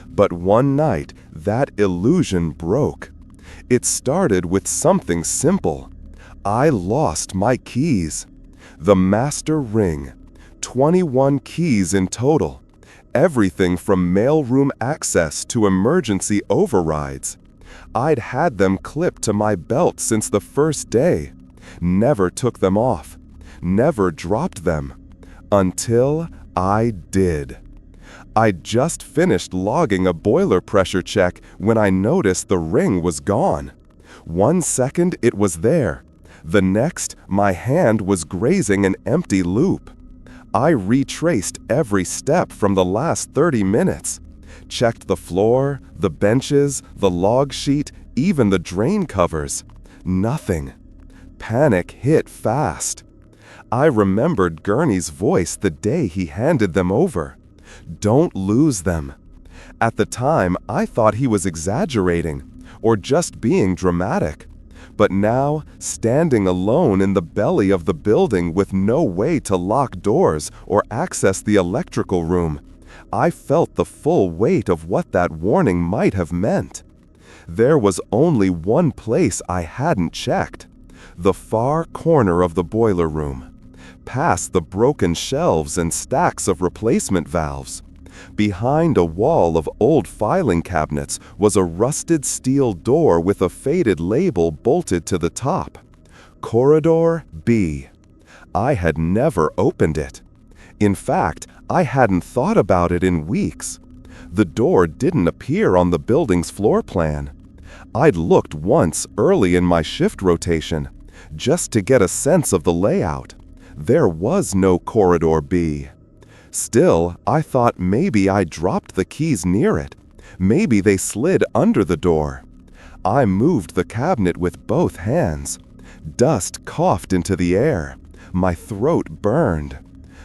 But one night, that illusion broke. It started with something simple. I lost my keys. The master ring. 21 keys in total. Everything from mailroom access to emergency overrides. I'd had them clipped to my belt since the first day. Never took them off. Never dropped them. Until I did. I'd just finished logging a boiler pressure check when I noticed the ring was gone. 1 second it was there. The next, my hand was grazing an empty loop. I retraced every step from the last 30 minutes. Checked the floor, the benches, the log sheet, even the drain covers. Nothing. Panic hit fast. I remembered Gurney's voice the day he handed them over. Don't lose them. At the time, I thought he was exaggerating or just being dramatic. But now, standing alone in the belly of the building with no way to lock doors or access the electrical room, I felt the full weight of what that warning might have meant. There was only one place I hadn't checked: the far corner of the boiler room. Past the broken shelves and stacks of replacement valves. Behind a wall of old filing cabinets was a rusted steel door with a faded label bolted to the top. Corridor B. I had never opened it. In fact, I hadn't thought about it in weeks. The door didn't appear on the building's floor plan. I'd looked once early in my shift rotation, just to get a sense of the layout. There was no Corridor B. Still, I thought maybe I dropped the keys near it. Maybe they slid under the door. I moved the cabinet with both hands. Dust coughed into the air. My throat burned.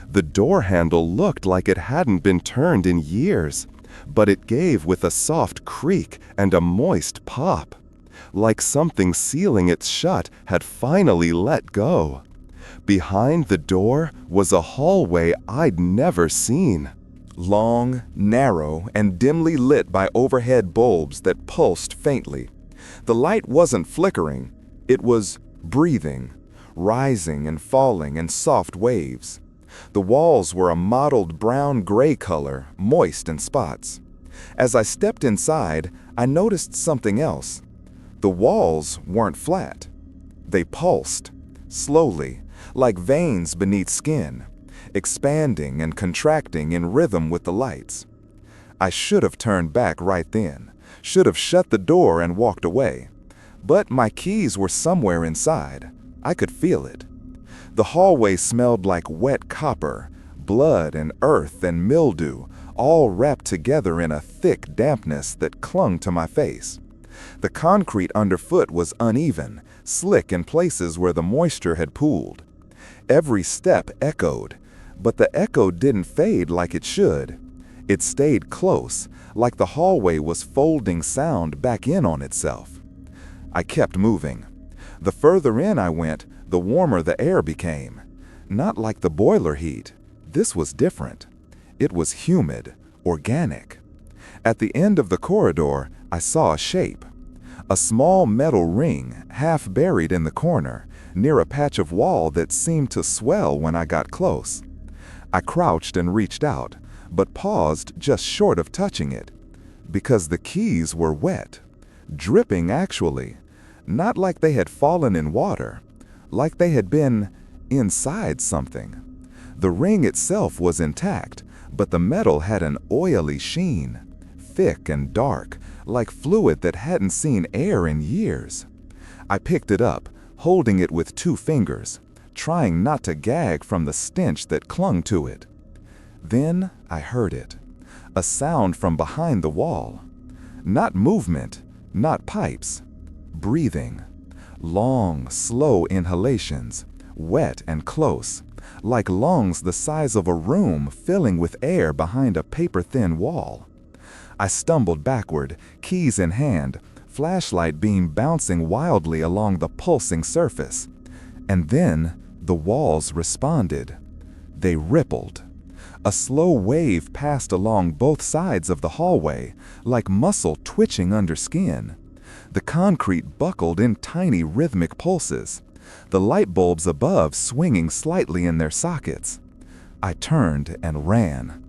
The door handle looked like it hadn't been turned in years, but it gave with a soft creak and a moist pop. Like something sealing it shut had finally let go. Behind the door was a hallway I'd never seen. Long, narrow, and dimly lit by overhead bulbs that pulsed faintly. The light wasn't flickering, it was breathing, rising and falling in soft waves. The walls were a mottled brown-gray color, moist in spots. As I stepped inside, I noticed something else. The walls weren't flat. They pulsed, slowly, like veins beneath skin, expanding and contracting in rhythm with the lights. I should have turned back right then, should have shut the door and walked away. But my keys were somewhere inside. I could feel it. The hallway smelled like wet copper, blood and earth and mildew, all wrapped together in a thick dampness that clung to my face. The concrete underfoot was uneven, slick in places where the moisture had pooled. Every step echoed, but the echo didn't fade like it should. It stayed close, like the hallway was folding sound back in on itself. I kept moving. The further in I went, the warmer the air became. Not like the boiler heat. This was different. It was humid, organic. At the end of the corridor, I saw a shape. A small metal ring, half buried in the corner, near a patch of wall that seemed to swell when I got close. I crouched and reached out, but paused just short of touching it, because the keys were wet, dripping actually, not like they had fallen in water, like they had been inside something. The ring itself was intact, but the metal had an oily sheen, thick and dark, like fluid that hadn't seen air in years. I picked it up, holding it with 2 fingers, trying not to gag from the stench that clung to it. Then I heard it. A sound from behind the wall. Not movement, not pipes. Breathing. Long, slow inhalations, wet and close, like lungs the size of a room filling with air behind a paper-thin wall. I stumbled backward, keys in hand, flashlight beam bouncing wildly along the pulsing surface. And then the walls responded. They rippled. A slow wave passed along both sides of the hallway, like muscle twitching under skin. The concrete buckled in tiny rhythmic pulses, the light bulbs above swinging slightly in their sockets. I turned and ran.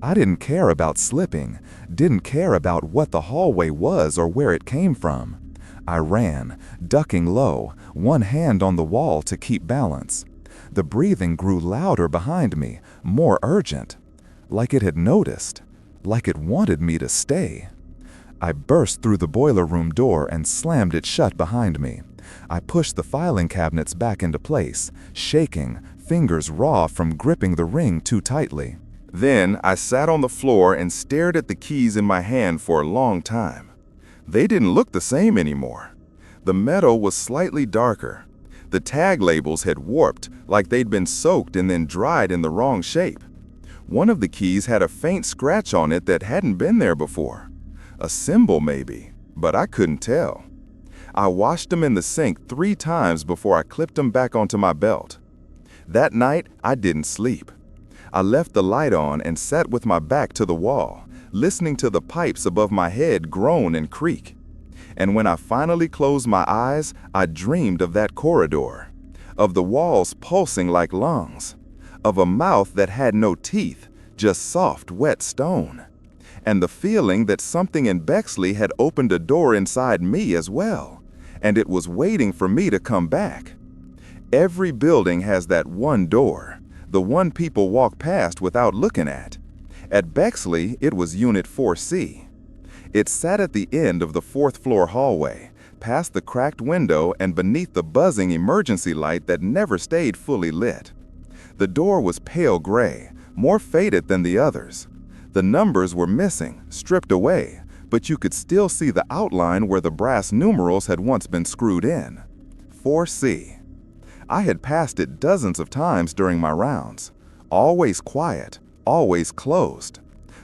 I didn't care about slipping, didn't care about what the hallway was or where it came from. I ran, ducking low, one hand on the wall to keep balance. The breathing grew louder behind me, more urgent, like it had noticed, like it wanted me to stay. I burst through the boiler room door and slammed it shut behind me. I pushed the filing cabinets back into place, shaking, fingers raw from gripping the ring too tightly. Then I sat on the floor and stared at the keys in my hand for a long time. They didn't look the same anymore. The metal was slightly darker. The tag labels had warped, like they'd been soaked and then dried in the wrong shape. One of the keys had a faint scratch on it that hadn't been there before. A symbol maybe, but I couldn't tell. I washed them in the sink 3 times before I clipped them back onto my belt. That night, I didn't sleep. I left the light on and sat with my back to the wall, listening to the pipes above my head groan and creak. And when I finally closed my eyes, I dreamed of that corridor, of the walls pulsing like lungs, of a mouth that had no teeth, just soft, wet stone, and the feeling that something in Bexley had opened a door inside me as well, and it was waiting for me to come back. Every building has that one door, the one people walk past without looking at. At Bexley, it was Unit 4C. It sat at the end of the 4th floor hallway, past the cracked window and beneath the buzzing emergency light that never stayed fully lit. The door was pale gray, more faded than the others. The numbers were missing, stripped away, but you could still see the outline where the brass numerals had once been screwed in. 4C. I had passed it dozens of times during my rounds. Always quiet, always closed.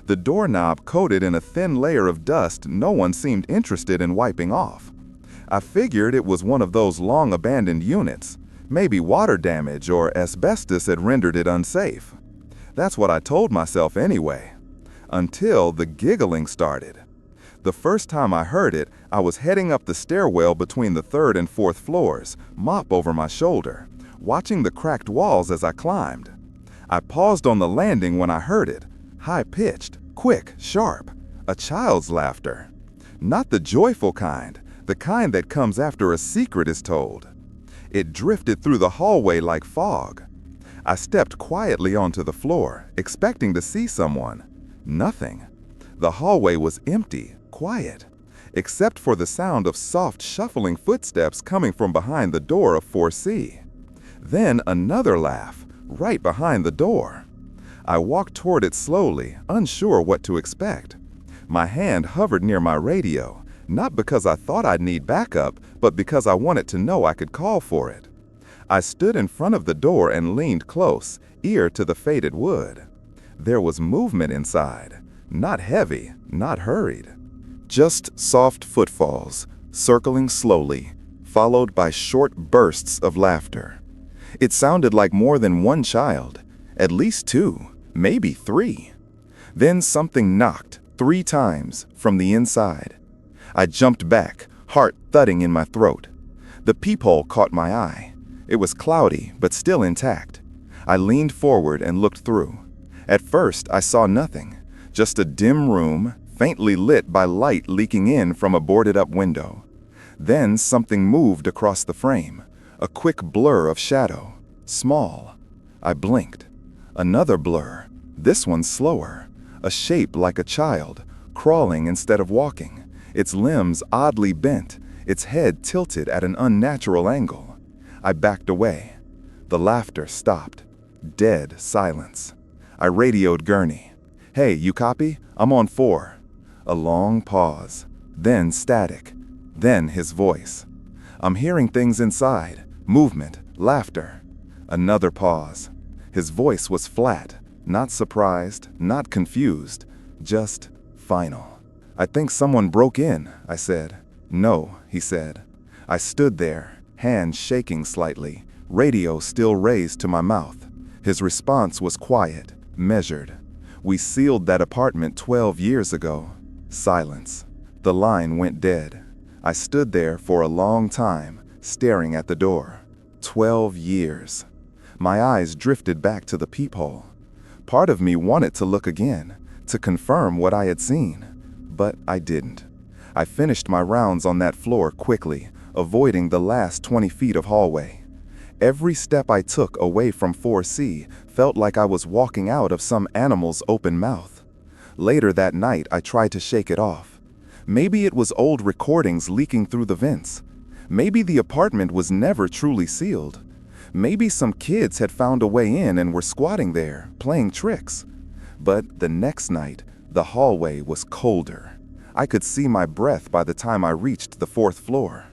The doorknob coated in a thin layer of dust no one seemed interested in wiping off. I figured it was one of those long-abandoned units. Maybe water damage or asbestos had rendered it unsafe. That's what I told myself anyway. Until the giggling started. The first time I heard it, I was heading up the stairwell between the 3rd and 4th floors, mop over my shoulder, watching the cracked walls as I climbed. I paused on the landing when I heard it, high-pitched, quick, sharp, a child's laughter. Not the joyful kind, the kind that comes after a secret is told. It drifted through the hallway like fog. I stepped quietly onto the floor, expecting to see someone. Nothing. The hallway was empty, quiet, except for the sound of soft shuffling footsteps coming from behind the door of 4C. Then another laugh, right behind the door. I walked toward it slowly, unsure what to expect. My hand hovered near my radio, not because I thought I'd need backup, but because I wanted to know I could call for it. I stood in front of the door and leaned close, ear to the faded wood. There was movement inside, not heavy, not hurried. Just soft footfalls, circling slowly, followed by short bursts of laughter. It sounded like more than one child, at least 2, maybe 3. Then something knocked 3 times from the inside. I jumped back, heart thudding in my throat. The peephole caught my eye. It was cloudy, but still intact. I leaned forward and looked through. At first, I saw nothing, just a dim room, faintly lit by light leaking in from a boarded-up window. Then something moved across the frame, a quick blur of shadow, small. I blinked. Another blur, this one slower, a shape like a child, crawling instead of walking, its limbs oddly bent, its head tilted at an unnatural angle. I backed away. The laughter stopped. Dead silence. I radioed Gurney. "Hey, you copy? I'm on 4. A long pause. Then static. Then his voice. "I'm hearing things inside. Movement. Laughter." Another pause. His voice was flat. Not surprised. Not confused. Just final. "I think someone broke in," I said. "No," he said. I stood there, hands shaking slightly, radio still raised to my mouth. His response was quiet, measured. "We sealed that apartment 12 years ago." Silence. The line went dead. I stood there for a long time, staring at the door. 12 years. My eyes drifted back to the peephole. Part of me wanted to look again, to confirm what I had seen, but I didn't. I finished my rounds on that floor quickly, avoiding the last 20 feet of hallway. Every step I took away from 4C felt like I was walking out of some animal's open mouth. Later that night, I tried to shake it off. Maybe it was old recordings leaking through the vents. Maybe the apartment was never truly sealed. Maybe some kids had found a way in and were squatting there, playing tricks. But the next night, the hallway was colder. I could see my breath by the time I reached the 4th floor.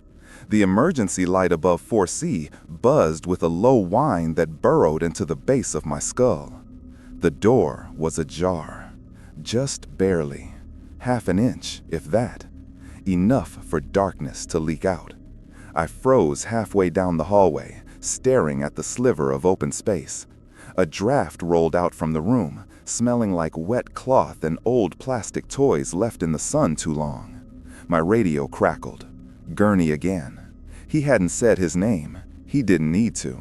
The emergency light above 4C buzzed with a low whine that burrowed into the base of my skull. The door was ajar. Just barely. Half an inch, if that. Enough for darkness to leak out. I froze halfway down the hallway, staring at the sliver of open space. A draft rolled out from the room, smelling like wet cloth and old plastic toys left in the sun too long. My radio crackled. Gurney again. He hadn't said his name. He didn't need to.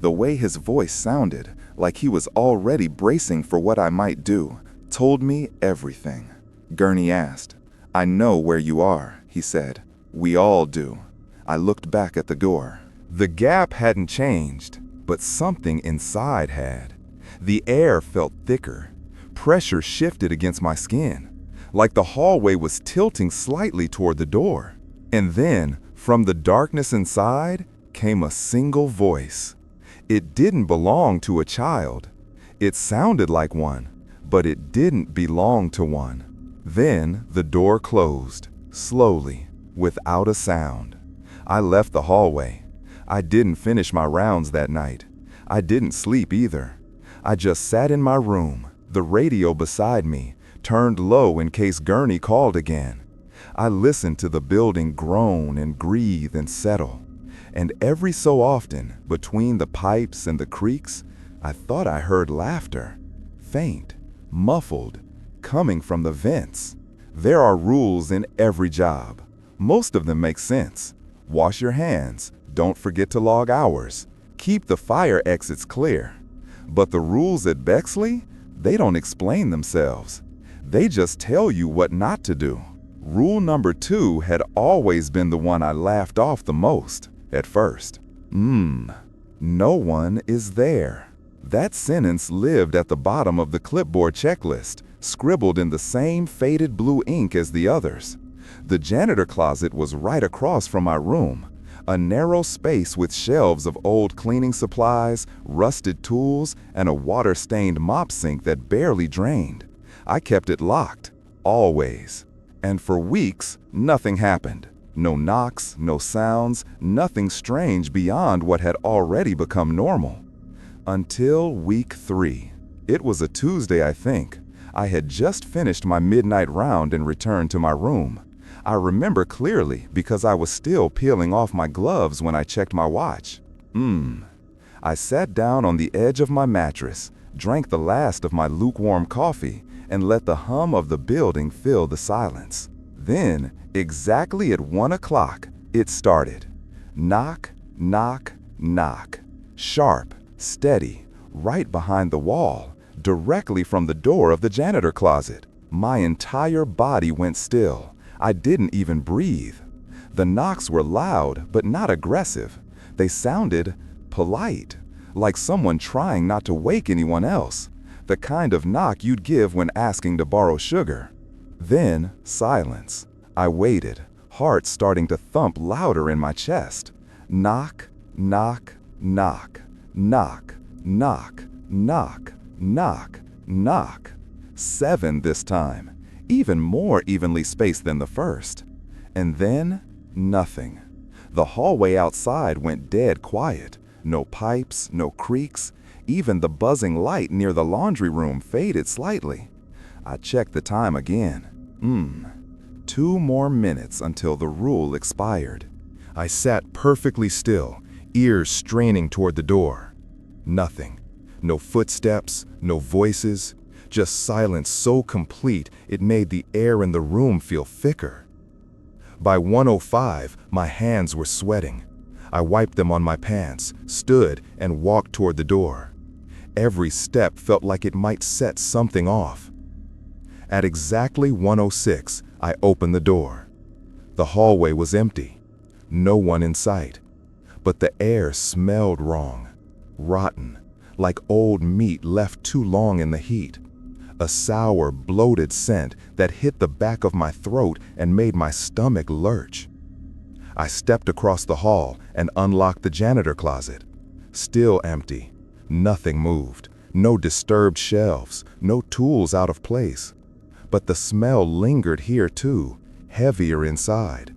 The way his voice sounded, like he was already bracing for what I might do, told me everything. Gurney asked. "I know where you are," he said. "We all do." I looked back at the door. The gap hadn't changed, but something inside had. The air felt thicker. Pressure shifted against my skin, like the hallway was tilting slightly toward the door. And then, from the darkness inside, came a single voice. It didn't belong to a child. It sounded like one, but it didn't belong to one. Then the door closed, slowly, without a sound. I left the hallway. I didn't finish my rounds that night. I didn't sleep either. I just sat in my room, the radio beside me, turned low in case Gurney called again. I listened to the building groan and breathe and settle. And every so often, between the pipes and the creaks, I thought I heard laughter. Faint, muffled, coming from the vents. There are rules in every job. Most of them make sense. Wash your hands. Don't forget to log hours. Keep the fire exits clear. But the rules at Bexley, they don't explain themselves. They just tell you what not to do. Rule number 2 had always been the one I laughed off the most, at first. No one is there. That sentence lived at the bottom of the clipboard checklist, scribbled in the same faded blue ink as the others. The janitor closet was right across from my room, a narrow space with shelves of old cleaning supplies, rusted tools, and a water-stained mop sink that barely drained. I kept it locked, always. And for weeks, nothing happened. No knocks, no sounds, nothing strange beyond what had already become normal. Until week 3. It was a Tuesday, I think. I had just finished my midnight round and returned to my room. I remember clearly because I was still peeling off my gloves when I checked my watch. I sat down on the edge of my mattress, drank the last of my lukewarm coffee, and let the hum of the building fill the silence. Then, exactly at 1 o'clock, it started. Knock, knock, knock. Sharp, steady, right behind the wall, directly from the door of the janitor closet. My entire body went still. I didn't even breathe. The knocks were loud, but not aggressive. They sounded polite, like someone trying not to wake anyone else. The kind of knock you'd give when asking to borrow sugar. Then, silence. I waited, heart starting to thump louder in my chest. Knock, knock, knock, knock, knock, knock, knock, Knock. 7 this time, even more evenly spaced than the first. And then, nothing. The hallway outside went dead quiet. No pipes, no creaks. Even the buzzing light near the laundry room faded slightly. I checked the time again. 2 more minutes until the rule expired. I sat perfectly still, ears straining toward the door. Nothing. No footsteps, no voices, just silence so complete it made the air in the room feel thicker. By 1:05, my hands were sweating. I wiped them on my pants, stood, and walked toward the door. Every step felt like it might set something off. At exactly 1:06, I opened the door. The hallway was empty. No one in sight. But the air smelled wrong. Rotten, like old meat left too long in the heat. A sour, bloated scent that hit the back of my throat and made my stomach lurch. I stepped across the hall and unlocked the janitor closet. Still empty. Nothing moved. No disturbed shelves. No tools out of place. But the smell lingered here too, heavier inside.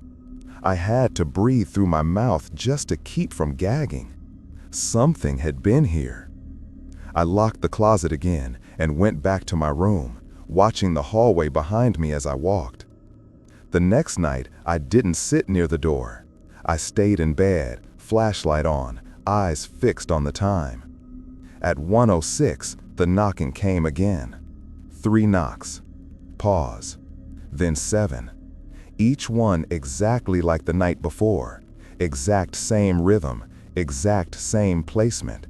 I had to breathe through my mouth just to keep from gagging. Something had been here. I locked the closet again and went back to my room, watching the hallway behind me as I walked. The next night, I didn't sit near the door. I stayed in bed, flashlight on, eyes fixed on the time. At 1:06, the knocking came again. 3 knocks. Pause. Then 7. Each one exactly like the night before. Exact same rhythm, exact same placement.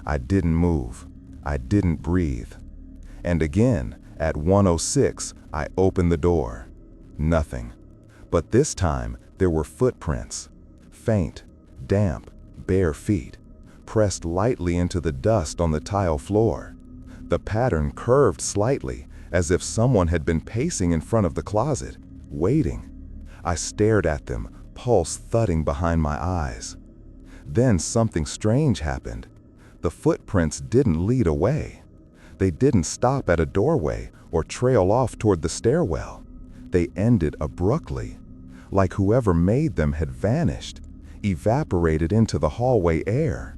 I didn't move. I didn't breathe. And again, at 1:06, I opened the door. Nothing. But this time, there were footprints. Faint, damp, bare feet, pressed lightly into the dust on the tile floor. The pattern curved slightly, as if someone had been pacing in front of the closet, waiting. I stared at them, pulse thudding behind my eyes. Then something strange happened. The footprints didn't lead away. They didn't stop at a doorway or trail off toward the stairwell. They ended abruptly, like whoever made them had vanished, evaporated into the hallway air.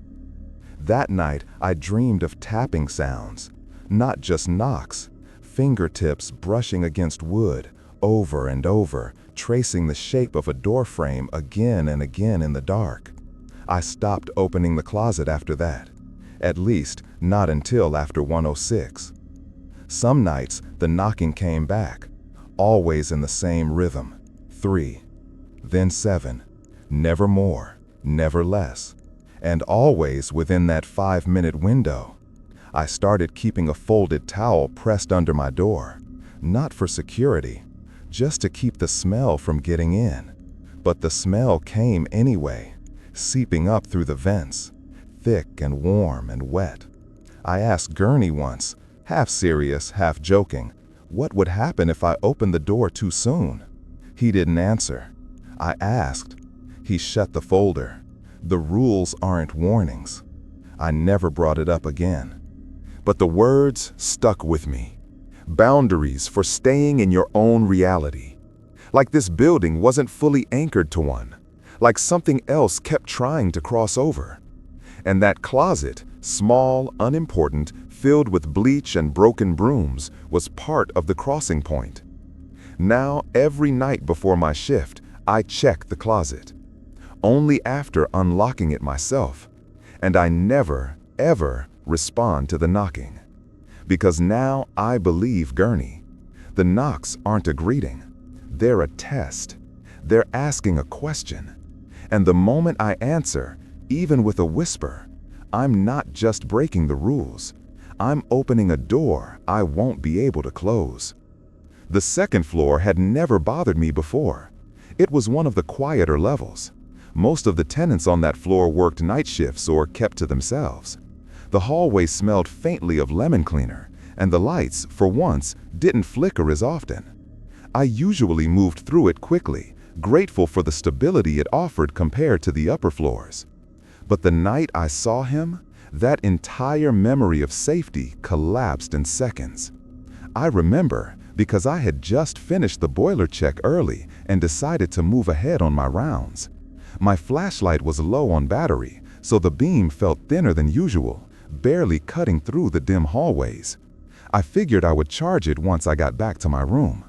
That night, I dreamed of tapping sounds, not just knocks, fingertips brushing against wood, over and over, tracing the shape of a doorframe again and again in the dark. I stopped opening the closet after that. At least, not until after 1:06. Some nights, the knocking came back, always in the same rhythm. 3, then 7, never more, never less, and always within that 5-minute window. I started keeping a folded towel pressed under my door, not for security, just to keep the smell from getting in. But the smell came anyway, seeping up through the vents, thick and warm and wet. I asked Gurney once, half serious, half joking, what would happen if I opened the door too soon? He didn't answer. I asked. He shut the folder. The rules aren't warnings. I never brought it up again. But the words stuck with me. Boundaries for staying in your own reality. Like this building wasn't fully anchored to one. Like something else kept trying to cross over. And that closet, small, unimportant, filled with bleach and broken brooms, was part of the crossing point. Now, every night before my shift, I check the closet. Only after unlocking it myself. And I never, ever respond to the knocking. Because now I believe Gurney. The knocks aren't a greeting. They're a test. They're asking a question. And the moment I answer, even with a whisper, I'm not just breaking the rules. I'm opening a door I won't be able to close. The second floor had never bothered me before. It was one of the quieter levels. Most of the tenants on that floor worked night shifts or kept to themselves. The hallway smelled faintly of lemon cleaner, and the lights, for once, didn't flicker as often. I usually moved through it quickly, grateful for the stability it offered compared to the upper floors. But the night I saw him, That entire memory of safety collapsed in seconds. I remember because I had just finished the boiler check early and decided to move ahead on my rounds. My flashlight was low on battery, so the beam felt thinner than usual, barely cutting through the dim hallways. I figured I would charge it once I got back to my room.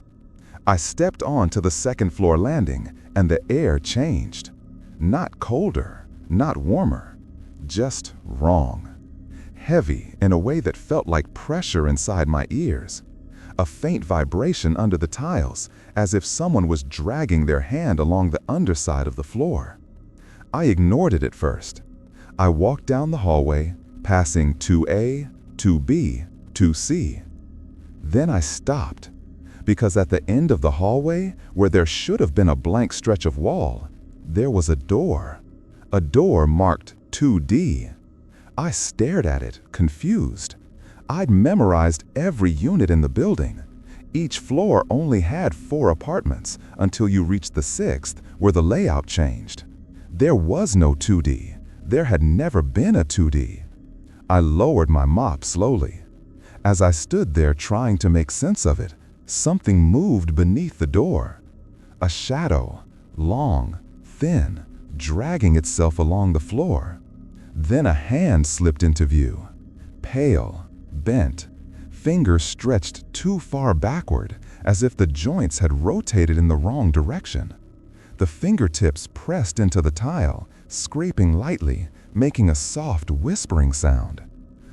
I stepped onto the second-floor landing, and the air changed. Not colder, not warmer, just wrong. Heavy in a way that felt like pressure inside my ears. A faint vibration under the tiles, as if someone was dragging their hand along the underside of the floor. I ignored it at first. I walked down the hallway, passing 2A, 2B, 2C. Then I stopped, because at the end of the hallway, where there should have been a blank stretch of wall, there was a door marked 2D. I stared at it, confused. I'd memorized every unit in the building. Each floor only had 4 apartments until you reached the 6th, where the layout changed. There was no 2D. There had never been a 2D. I lowered my mop slowly. As I stood there trying to make sense of it, something moved beneath the door. A shadow, long, thin, dragging itself along the floor. Then a hand slipped into view. Pale, bent, fingers stretched too far backward, as if the joints had rotated in the wrong direction. The fingertips pressed into the tile, scraping lightly, making a soft whispering sound.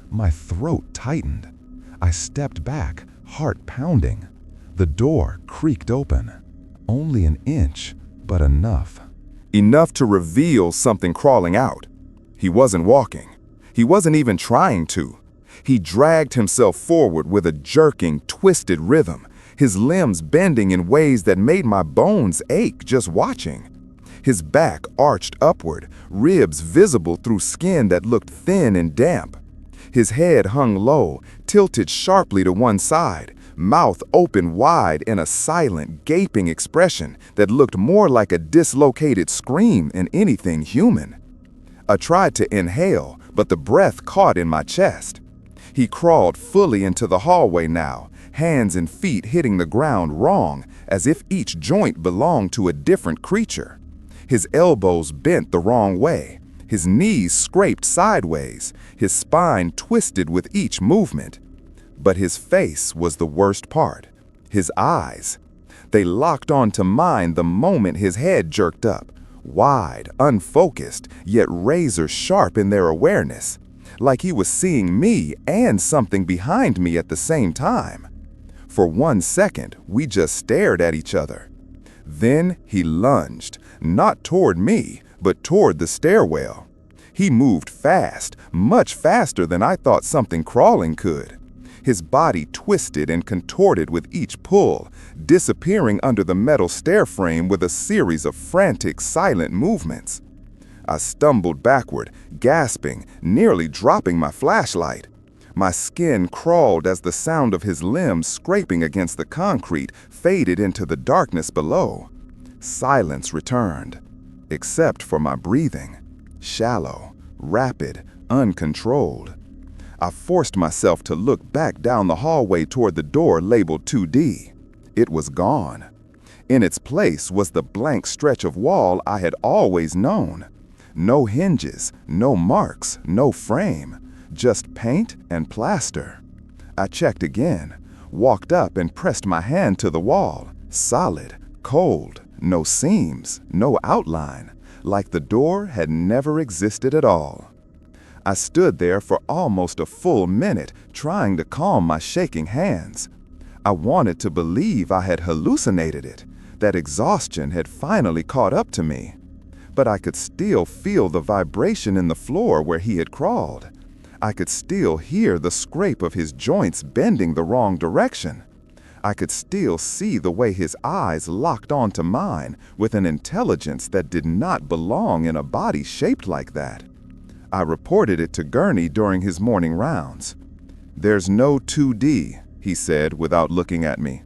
My throat tightened. I stepped back, heart pounding. The door creaked open. Only an inch, but enough. Enough to reveal something crawling out. He wasn't walking. He wasn't even trying to. He dragged himself forward with a jerking, twisted rhythm, his limbs bending in ways that made my bones ache just watching. His back arched upward, ribs visible through skin that looked thin and damp. His head hung low, tilted sharply to one side, mouth open wide in a silent, gaping expression that looked more like a dislocated scream than anything human. I tried to inhale, but the breath caught in my chest. He crawled fully into the hallway now, hands and feet hitting the ground wrong, as if each joint belonged to a different creature. His elbows bent the wrong way, his knees scraped sideways, his spine twisted with each movement. But his face was the worst part. His eyes. They locked onto mine the moment his head jerked up, wide, unfocused, yet razor sharp in their awareness, like he was seeing me and something behind me at the same time. For 1 second, we just stared at each other. Then he lunged, not toward me, but toward the stairwell. He moved fast, much faster than I thought something crawling could. His body twisted and contorted with each pull, disappearing under the metal stair frame with a series of frantic, silent movements. I stumbled backward, gasping, nearly dropping my flashlight. My skin crawled as the sound of his limbs scraping against the concrete faded into the darkness below. Silence returned, except for my breathing. Shallow, rapid, uncontrolled. I forced myself to look back down the hallway toward the door labeled 2D. It was gone. In its place was the blank stretch of wall I had always known. No hinges, no marks, no frame, just paint and plaster. I checked again, walked up and pressed my hand to the wall. Solid, cold, no seams, no outline, like the door had never existed at all. I stood there for almost a full minute, trying to calm my shaking hands. I wanted to believe I had hallucinated it, that exhaustion had finally caught up to me. But I could still feel the vibration in the floor where he had crawled. I could still hear the scrape of his joints bending the wrong direction. I could still see the way his eyes locked onto mine with an intelligence that did not belong in a body shaped like that. I reported it to Gurney during his morning rounds. "There's no 2D, he said without looking at me.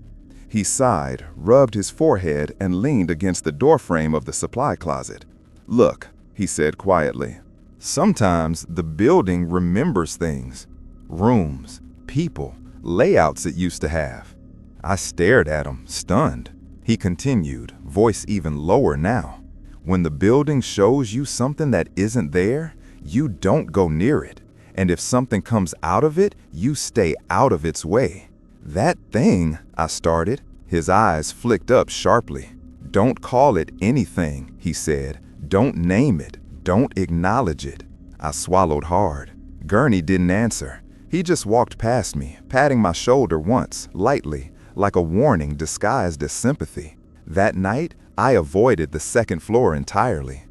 He sighed, rubbed his forehead, and leaned against the doorframe of the supply closet. "Look," he said quietly. Sometimes the building remembers things, rooms, people, layouts it used to have. I stared at him, stunned. He continued, voice even lower now. When the building shows you something that isn't there, you don't go near it. And if something comes out of it, you stay out of its way. That thing, I started. His eyes flicked up sharply. Don't call it anything, he said. Don't name it. Don't acknowledge it. I swallowed hard. Gurney didn't answer. He just walked past me, patting my shoulder once, lightly, like a warning disguised as sympathy. That night, I avoided the second floor entirely.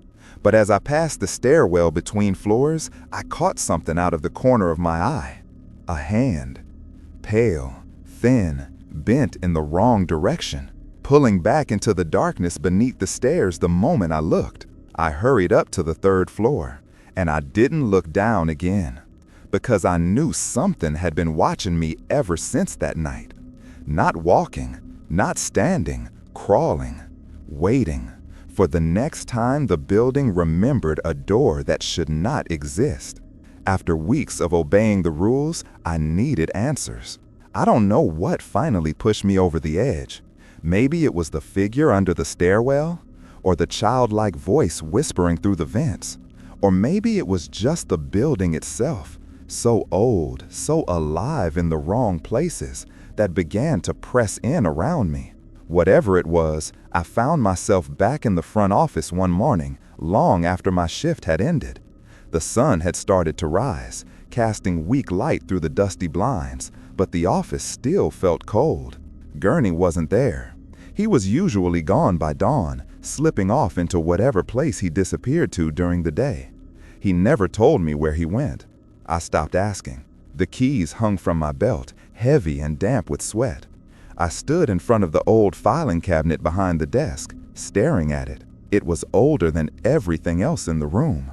But as I passed the stairwell between floors, I caught something out of the corner of my eye. A hand. Pale, thin, bent in the wrong direction, pulling back into the darkness beneath the stairs the moment I looked. I hurried up to the third floor, and I didn't look down again, because I knew something had been watching me ever since that night. Not walking, not standing, crawling, waiting for the next time the building remembered a door that should not exist. After weeks of obeying the rules, I needed answers. I don't know what finally pushed me over the edge. Maybe it was the figure under the stairwell, or the childlike voice whispering through the vents, or maybe it was just the building itself, so old, so alive in the wrong places, that began to press in around me. Whatever it was, I found myself back in the front office one morning, long after my shift had ended. The sun had started to rise, casting weak light through the dusty blinds, but the office still felt cold. Gurney wasn't there. He was usually gone by dawn, slipping off into whatever place he disappeared to during the day. He never told me where he went. I stopped asking. The keys hung from my belt, heavy and damp with sweat. I stood in front of the old filing cabinet behind the desk, staring at it. It was older than everything else in the room.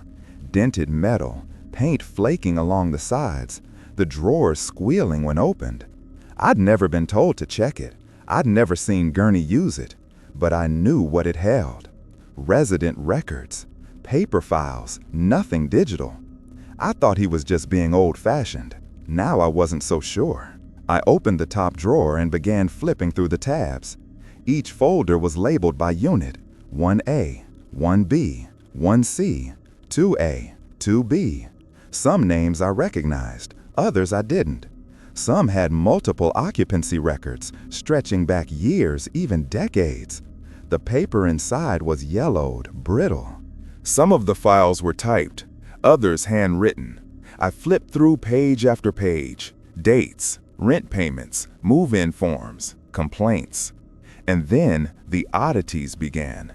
Dented metal, paint flaking along the sides, the drawers squealing when opened. I'd never been told to check it. I'd never seen Gurney use it, but I knew what it held. Resident records, paper files, nothing digital. I thought he was just being old-fashioned. Now I wasn't so sure. I opened the top drawer and began flipping through the tabs. Each folder was labeled by unit: 1A, 1B, 1C, 2A, 2B. Some names I recognized, others I didn't. Some had multiple occupancy records, stretching back years, even decades. The paper inside was yellowed, brittle. Some of the files were typed, others handwritten. I flipped through page after page. Dates, rent payments, move-in forms, complaints. And then the oddities began.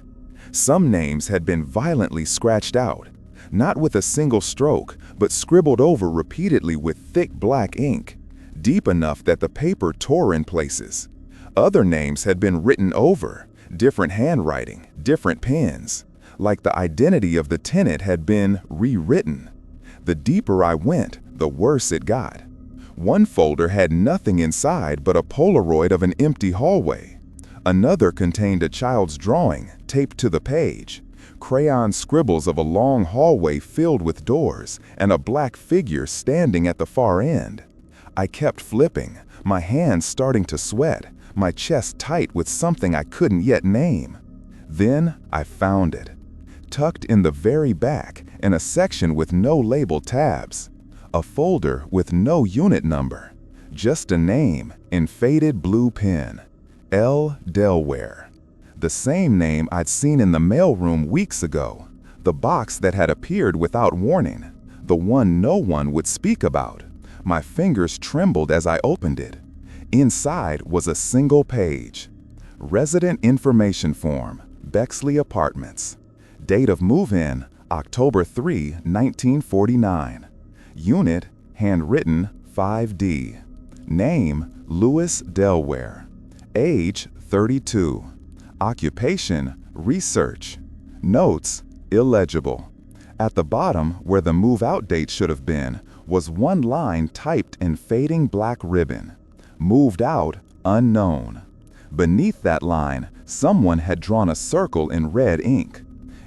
Some names had been violently scratched out, not with a single stroke, but scribbled over repeatedly with thick black ink, deep enough that the paper tore in places. Other names had been written over, different handwriting, different pens, like the identity of the tenant had been rewritten. The deeper I went, the worse it got. One folder had nothing inside but a Polaroid of an empty hallway. Another contained a child's drawing taped to the page, crayon scribbles of a long hallway filled with doors, and a black figure standing at the far end. I kept flipping, my hands starting to sweat, my chest tight with something I couldn't yet name. Then I found it, tucked in the very back in a section with no labeled tabs. A folder with no unit number, just a name in faded blue pen: L. Delaware. The same name I'd seen in the mailroom weeks ago, the box that had appeared without warning, the one no one would speak about. My fingers trembled as I opened it. Inside was a single page. Resident information form, Bexley Apartments. Date of move-in, October 3, 1949. Unit, handwritten, 5D. Name, Louis Delaware. Age, 32. Occupation, research. Notes, illegible. At the bottom, where the move-out date should have been, was one line typed in fading black ribbon: moved out, unknown. Beneath that line, someone had drawn a circle in red ink.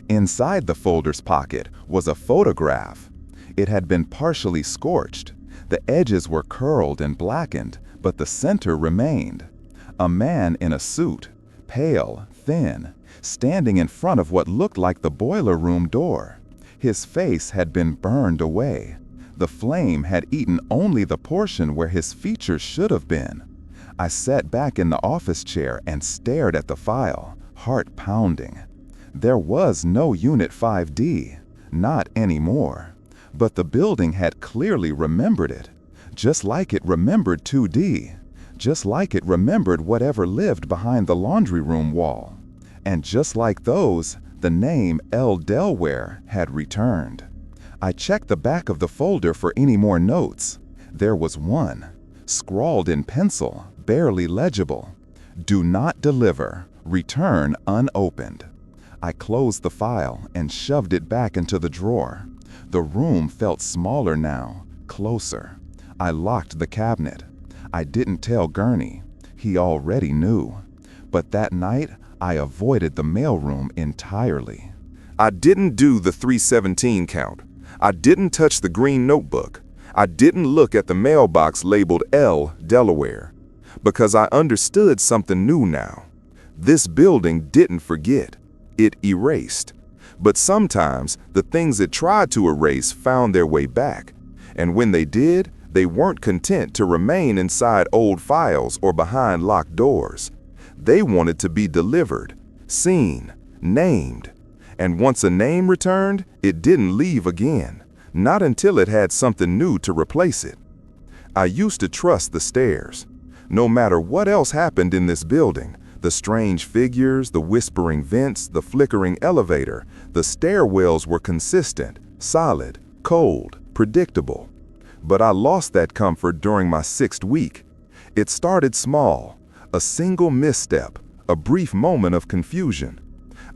Inside the folder's pocket was a photograph, It had been partially scorched. The edges were curled and blackened, but the center remained. A man in a suit, pale, thin, standing in front of what looked like the boiler room door. His face had been burned away. The flame had eaten only the portion where his features should have been. I sat back in the office chair and stared at the file, heart pounding. There was no Unit 5D, not anymore. But the building had clearly remembered it, just like it remembered 2D, just like it remembered whatever lived behind the laundry room wall. And just like those, the name L. Delaware had returned. I checked the back of the folder for any more notes. There was one, scrawled in pencil, barely legible. Do not deliver. Return unopened. I closed the file and shoved it back into the drawer. The room felt smaller now, closer. I locked the cabinet. I didn't tell Gurney. He already knew. But that night, I avoided the mailroom entirely. I didn't do the 317 count. I didn't touch the green notebook. I didn't look at the mailbox labeled L. Delaware. Because I understood something new now. This building didn't forget. It erased. But sometimes, the things it tried to erase found their way back. And when they did, they weren't content to remain inside old files or behind locked doors. They wanted to be delivered, seen, named. And once a name returned, it didn't leave again, not until it had something new to replace it. I used to trust the stairs. No matter what else happened in this building, the strange figures, the whispering vents, the flickering elevator, the stairwells were consistent, solid, cold, predictable. But I lost that comfort during my 6th week. It started small, a single misstep, a brief moment of confusion.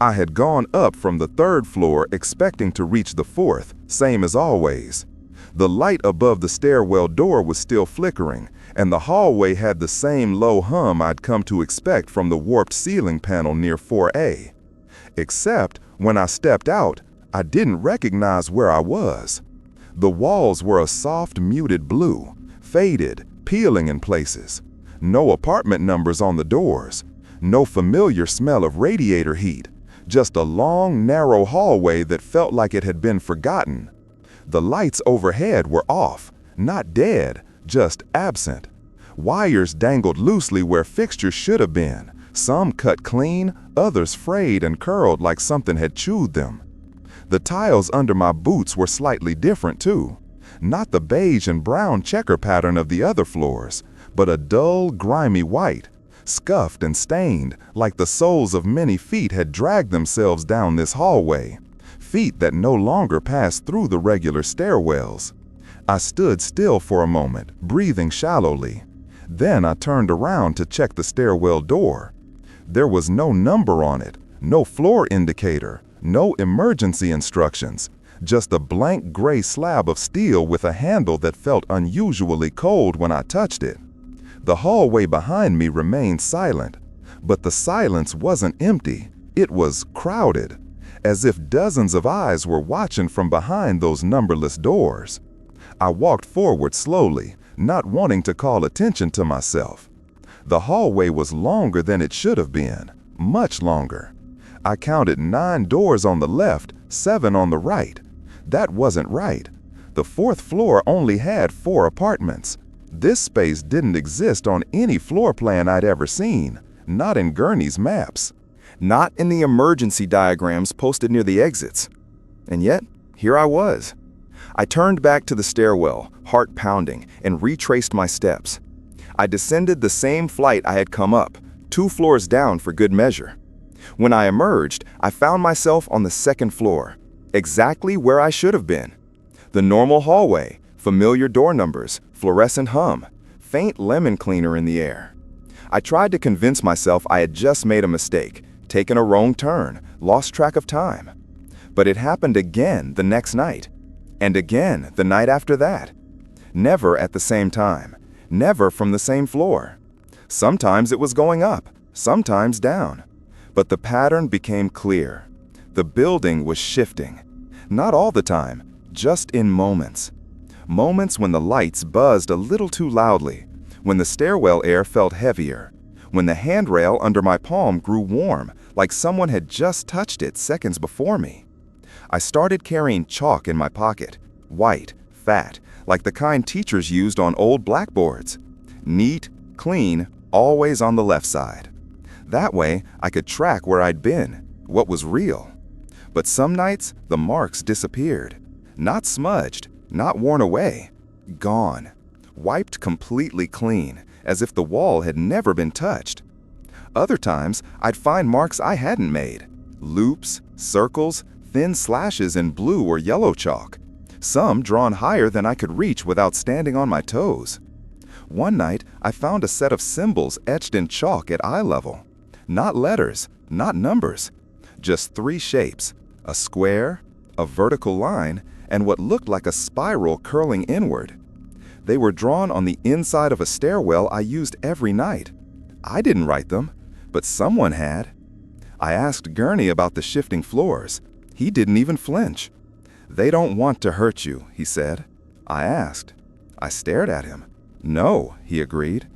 I had gone up from the 3rd floor expecting to reach the 4th, same as always. The light above the stairwell door was still flickering, and the hallway had the same low hum I'd come to expect from the warped ceiling panel near 4A. Except, when I stepped out, I didn't recognize where I was. The walls were a soft, muted blue, faded, peeling in places. No apartment numbers on the doors. No familiar smell of radiator heat. Just a long, narrow hallway that felt like it had been forgotten. The lights overhead were off, not dead, just absent. Wires dangled loosely where fixtures should have been, some cut clean, others frayed and curled like something had chewed them. The tiles under my boots were slightly different too. Not the beige and brown checker pattern of the other floors, but a dull, grimy white, scuffed and stained like the soles of many feet had dragged themselves down this hallway, feet that no longer passed through the regular stairwells. I stood still for a moment, breathing shallowly. Then I turned around to check the stairwell door. There was no number on it, no floor indicator, no emergency instructions, just a blank gray slab of steel with a handle that felt unusually cold when I touched it. The hallway behind me remained silent, but the silence wasn't empty, it was crowded, as if dozens of eyes were watching from behind those numberless doors. I walked forward slowly, not wanting to call attention to myself. The hallway was longer than it should have been, much longer. I counted 9 doors on the left, 7 on the right. That wasn't right. The 4th floor only had 4 apartments. This space didn't exist on any floor plan I'd ever seen, not in Gurney's maps, not in the emergency diagrams posted near the exits. And yet, here I was. I turned back to the stairwell, heart pounding, and retraced my steps. I descended the same flight I had come up, 2 floors down for good measure. When I emerged, I found myself on the 2nd floor, exactly where I should have been. The normal hallway, familiar door numbers, fluorescent hum, faint lemon cleaner in the air. I tried to convince myself I had just made a mistake, taken a wrong turn, lost track of time. But it happened again the next night, and again the night after that. Never at the same time, never from the same floor. Sometimes it was going up, sometimes down. But the pattern became clear. The building was shifting. Not all the time, just in moments. Moments when the lights buzzed a little too loudly, when the stairwell air felt heavier, when the handrail under my palm grew warm, like someone had just touched it seconds before me. I started carrying chalk in my pocket, white, fat, like the kind teachers used on old blackboards. Neat, clean, always on the left side. That way, I could track where I'd been, what was real. But some nights, the marks disappeared. Not smudged, not worn away. Gone. Wiped completely clean, as if the wall had never been touched. Other times, I'd find marks I hadn't made. Loops, circles, thin slashes in blue or yellow chalk. Some drawn higher than I could reach without standing on my toes. One night, I found a set of symbols etched in chalk at eye level. Not letters, not numbers. Just three shapes: a square, a vertical line, and what looked like a spiral curling inward. They were drawn on the inside of a stairwell I used every night. I didn't write them, but someone had. I asked Gurney about the shifting floors. He didn't even flinch. "They don't want to hurt you," he said. I asked. I stared at him. "No," he agreed.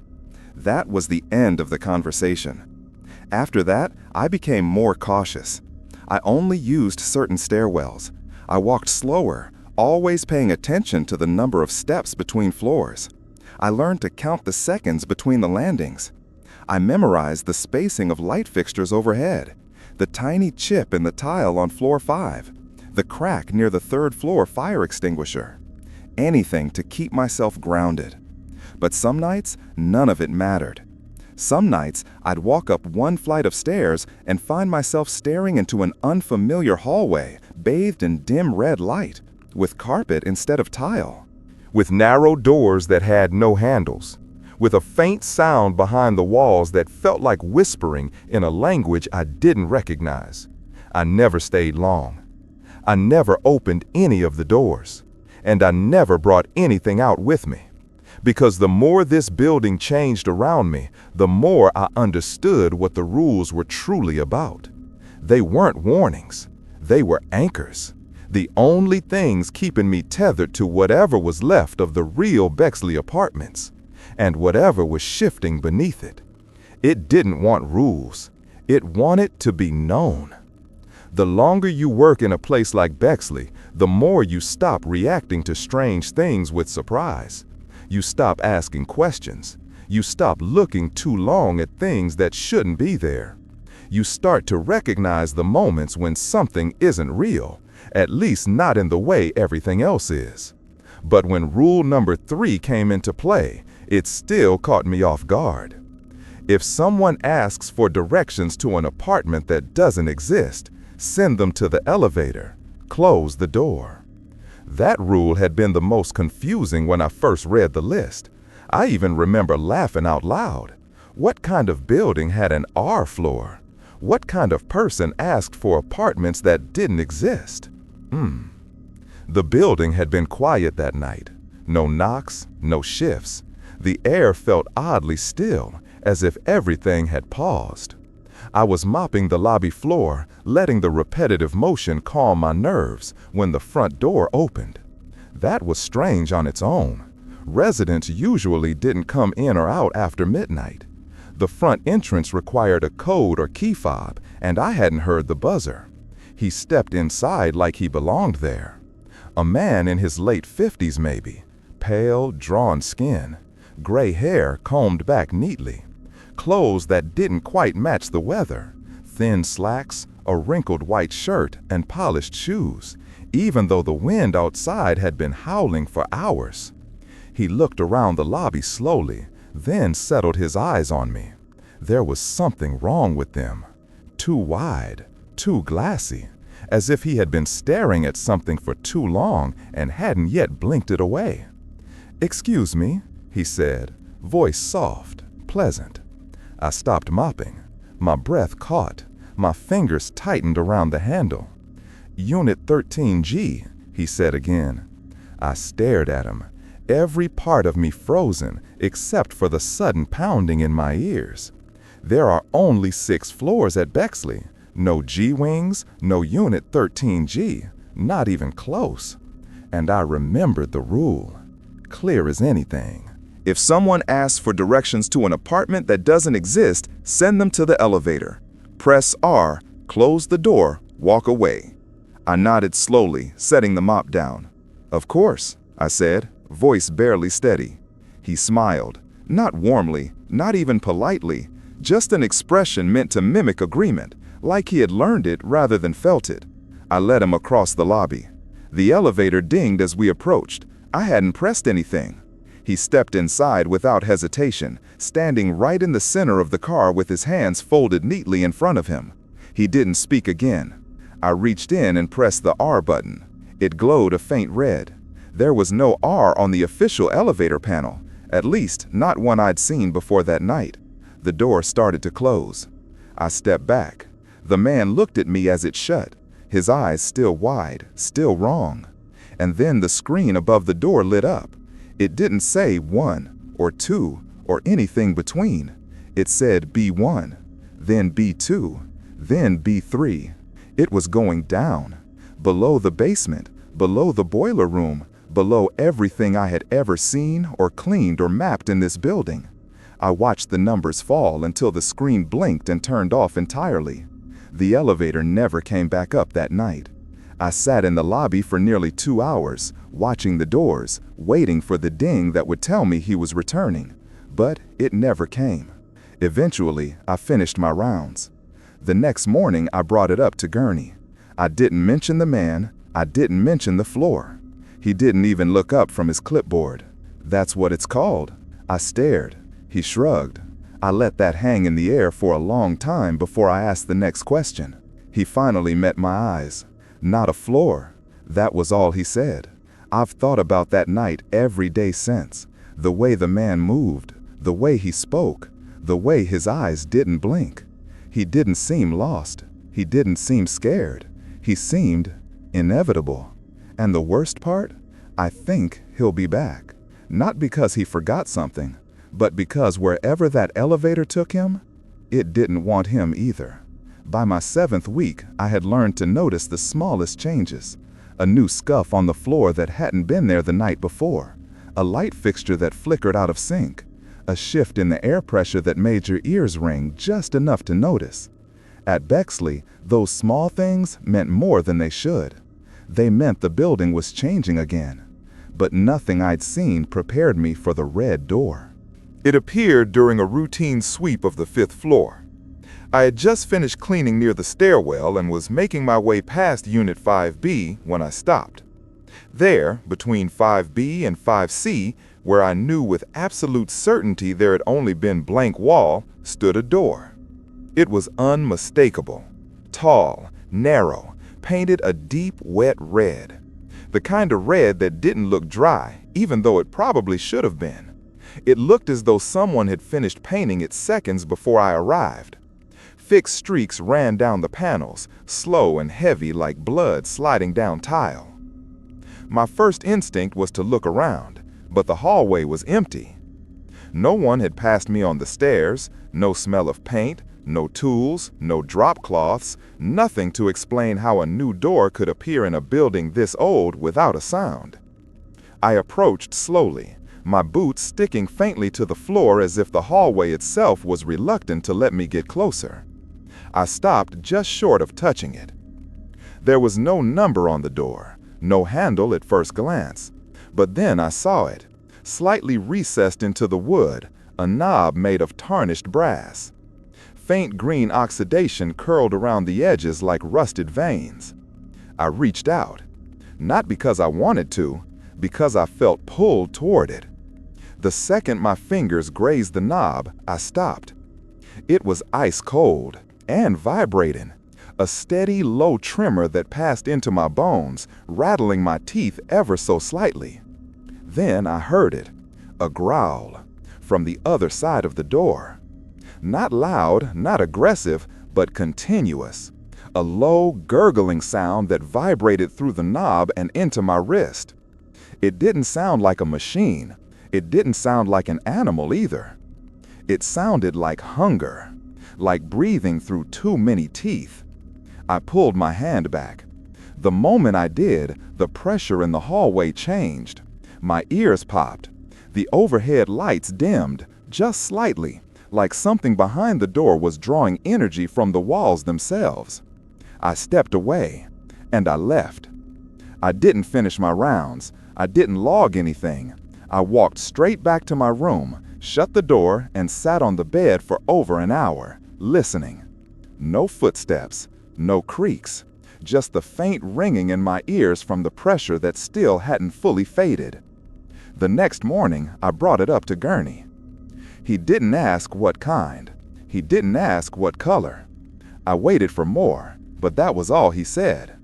That was the end of the conversation. After that, I became more cautious. I only used certain stairwells. I walked slower, always paying attention to the number of steps between floors. I learned to count the seconds between the landings. I memorized the spacing of light fixtures overhead, the tiny chip in the tile on floor 5, the crack near the third floor fire extinguisher. Anything to keep myself grounded. But some nights, none of it mattered. Some nights, I'd walk up one flight of stairs and find myself staring into an unfamiliar hallway, bathed in dim red light, with carpet instead of tile, with narrow doors that had no handles, with a faint sound behind the walls that felt like whispering in a language I didn't recognize. I never stayed long. I never opened any of the doors, and I never brought anything out with me. Because the more this building changed around me, the more I understood what the rules were truly about. They weren't warnings. They were anchors. The only things keeping me tethered to whatever was left of the real Bexley Apartments, and whatever was shifting beneath it. It didn't want rules. It wanted to be known. The longer you work in a place like Bexley, the more you stop reacting to strange things with surprise. You stop asking questions. You stop looking too long at things that shouldn't be there. You start to recognize the moments when something isn't real, at least not in the way everything else is. But when rule number 3 came into play, it still caught me off guard. If someone asks for directions to an apartment that doesn't exist, send them to the elevator. Close the door. That rule had been the most confusing when I first read the list. I even remember laughing out loud. What kind of building had an R floor? What kind of person asked for apartments that didn't exist? The building had been quiet that night. No knocks, no shifts. The air felt oddly still, as if everything had paused. I was mopping the lobby floor, letting the repetitive motion calm my nerves when the front door opened. That was strange on its own. Residents usually didn't come in or out after midnight. The front entrance required a code or key fob, and I hadn't heard the buzzer. He stepped inside like he belonged there. A man in his late 50s maybe, pale, drawn skin, gray hair combed back neatly, clothes that didn't quite match the weather, thin slacks, a wrinkled white shirt, and polished shoes, even though the wind outside had been howling for hours. He looked around the lobby slowly, then settled his eyes on me. There was something wrong with them. Too wide, too glassy, as if he had been staring at something for too long and hadn't yet blinked it away. "Excuse me," he said, voice soft, pleasant. I stopped mopping. My breath caught. My fingers tightened around the handle. "Unit 13G, he said again. I stared at him, every part of me frozen except for the sudden pounding in my ears. There are only 6 floors at Bexley. No G-Wings, no Unit 13G, not even close. And I remembered the rule, clear as anything. If someone asks for directions to an apartment that doesn't exist, send them to the elevator. Press R, close the door, walk away. I nodded slowly, setting the mop down. Of course, I said, voice barely steady. He smiled, not warmly, not even politely, just an expression meant to mimic agreement, like he had learned it rather than felt it. I led him across the lobby. The elevator dinged as we approached. I hadn't pressed anything. He stepped inside without hesitation, standing right in the center of the car with his hands folded neatly in front of him. He didn't speak again. I reached in and pressed the R button. It glowed a faint red. There was no R on the official elevator panel, at least not one I'd seen before that night. The door started to close. I stepped back. The man looked at me as it shut, his eyes still wide, still wrong. And then the screen above the door lit up. It didn't say 1 or 2 or anything between. It said B1, then B2, then B3. It was going down, below the basement, below the boiler room, below everything I had ever seen or cleaned or mapped in this building. I watched the numbers fall until the screen blinked and turned off entirely. The elevator never came back up that night. I sat in the lobby for nearly 2 hours, watching the doors, waiting for the ding that would tell me he was returning. But it never came. Eventually, I finished my rounds. The next morning, I brought it up to Gurney. I didn't mention the man. I didn't mention the floor. He didn't even look up from his clipboard. That's what it's called. I stared. He shrugged. I let that hang in the air for a long time before I asked the next question. He finally met my eyes. Not a floor. That was all he said. I've thought about that night every day since. The way the man moved, the way he spoke, the way his eyes didn't blink. He didn't seem lost. He didn't seem scared. He seemed inevitable. And the worst part? I think he'll be back. Not because he forgot something, but because wherever that elevator took him, it didn't want him either. By my 7th week, I had learned to notice the smallest changes. A new scuff on the floor that hadn't been there the night before. A light fixture that flickered out of sync. A shift in the air pressure that made your ears ring just enough to notice. At Bexley, those small things meant more than they should. They meant the building was changing again. But nothing I'd seen prepared me for the red door. It appeared during a routine sweep of the 5th floor. I had just finished cleaning near the stairwell and was making my way past Unit 5B when I stopped. There, between 5B and 5C, where I knew with absolute certainty there had only been blank wall, stood a door. It was unmistakable, tall, narrow, painted a deep, wet red. The kind of red that didn't look dry, even though it probably should have been. It looked as though someone had finished painting it seconds before I arrived. Fixed streaks ran down the panels, slow and heavy like blood sliding down tile. My first instinct was to look around, but the hallway was empty. No one had passed me on the stairs, no smell of paint, no tools, no drop cloths, nothing to explain how a new door could appear in a building this old without a sound. I approached slowly, my boots sticking faintly to the floor as if the hallway itself was reluctant to let me get closer. I stopped just short of touching it. There was no number on the door, no handle at first glance. But then I saw it, slightly recessed into the wood, a knob made of tarnished brass. Faint green oxidation curled around the edges like rusted veins. I reached out, not because I wanted to, because I felt pulled toward it. The second my fingers grazed the knob, I stopped. It was ice cold and vibrating, a steady, low tremor that passed into my bones, rattling my teeth ever so slightly. Then I heard it, a growl, from the other side of the door. Not loud, not aggressive, but continuous. A low, gurgling sound that vibrated through the knob and into my wrist. It didn't sound like a machine. It didn't sound like an animal either. It sounded like hunger, like breathing through too many teeth. I pulled my hand back. The moment I did, the pressure in the hallway changed. My ears popped. The overhead lights dimmed, just slightly, like something behind the door was drawing energy from the walls themselves. I stepped away, and I left. I didn't finish my rounds. I didn't log anything. I walked straight back to my room, shut the door, and sat on the bed for over an hour, listening. No footsteps, no creaks, just the faint ringing in my ears from the pressure that still hadn't fully faded. The next morning, I brought it up to Gurney. He didn't ask what kind. He didn't ask what color. I waited for more, but that was all he said.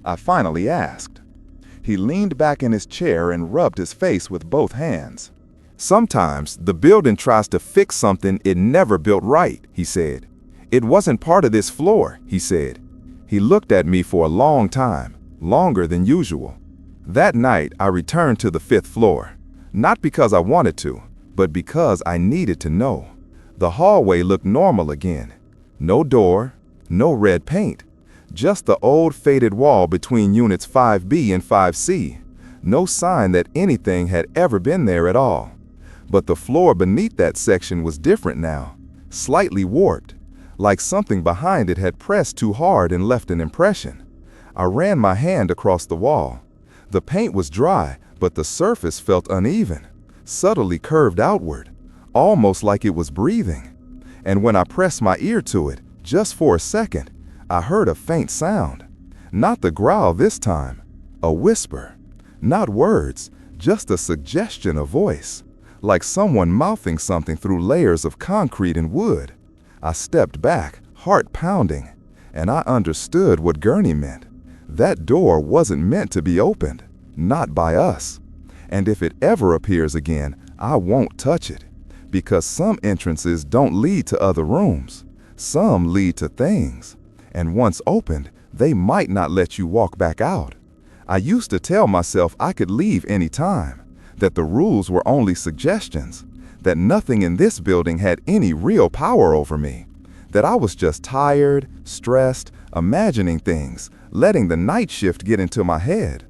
I finally asked. He leaned back in his chair and rubbed his face with both hands. Sometimes the building tries to fix something it never built right, he said. It wasn't part of this floor, he said. He looked at me for a long time, longer than usual. That night, I returned to the 5th floor, not because I wanted to, but because I needed to know. The hallway looked normal again. No door, no red paint, just the old faded wall between units 5B and 5C. No sign that anything had ever been there at all. But the floor beneath that section was different now, slightly warped, like something behind it had pressed too hard and left an impression. I ran my hand across the wall. The paint was dry, but the surface felt uneven, subtly curved outward, almost like it was breathing. And when I pressed my ear to it, just for a second, I heard a faint sound. Not the growl this time, a whisper. Not words, just a suggestion of voice, like someone mouthing something through layers of concrete and wood. I stepped back, heart pounding, and I understood what Gurney meant. That door wasn't meant to be opened, not by us. And if it ever appears again, I won't touch it, because some entrances don't lead to other rooms. Some lead to things, and once opened, they might not let you walk back out. I used to tell myself I could leave any time, that the rules were only suggestions, that nothing in this building had any real power over me, that I was just tired, stressed, imagining things, letting the night shift get into my head.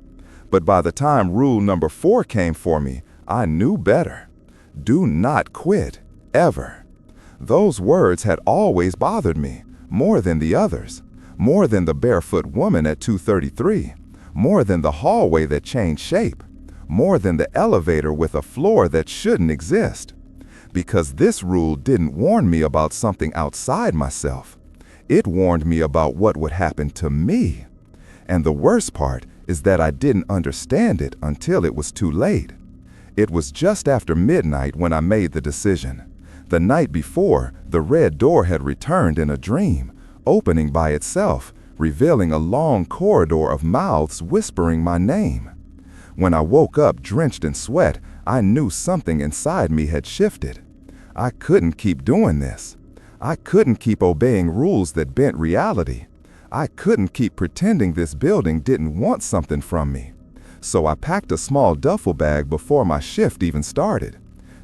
But by the time rule number 4 came for me, I knew better. Do not quit, ever. Those words had always bothered me, more than the others, more than the barefoot woman at 233, more than the hallway that changed shape, more than the elevator with a floor that shouldn't exist. Because this rule didn't warn me about something outside myself. It warned me about what would happen to me. And the worst part is that I didn't understand it until it was too late. It was just after midnight when I made the decision. The night before, the red door had returned in a dream, opening by itself, revealing a long corridor of mouths whispering my name. When I woke up drenched in sweat, I knew something inside me had shifted. I couldn't keep doing this. I couldn't keep obeying rules that bent reality. I couldn't keep pretending this building didn't want something from me. So I packed a small duffel bag before my shift even started.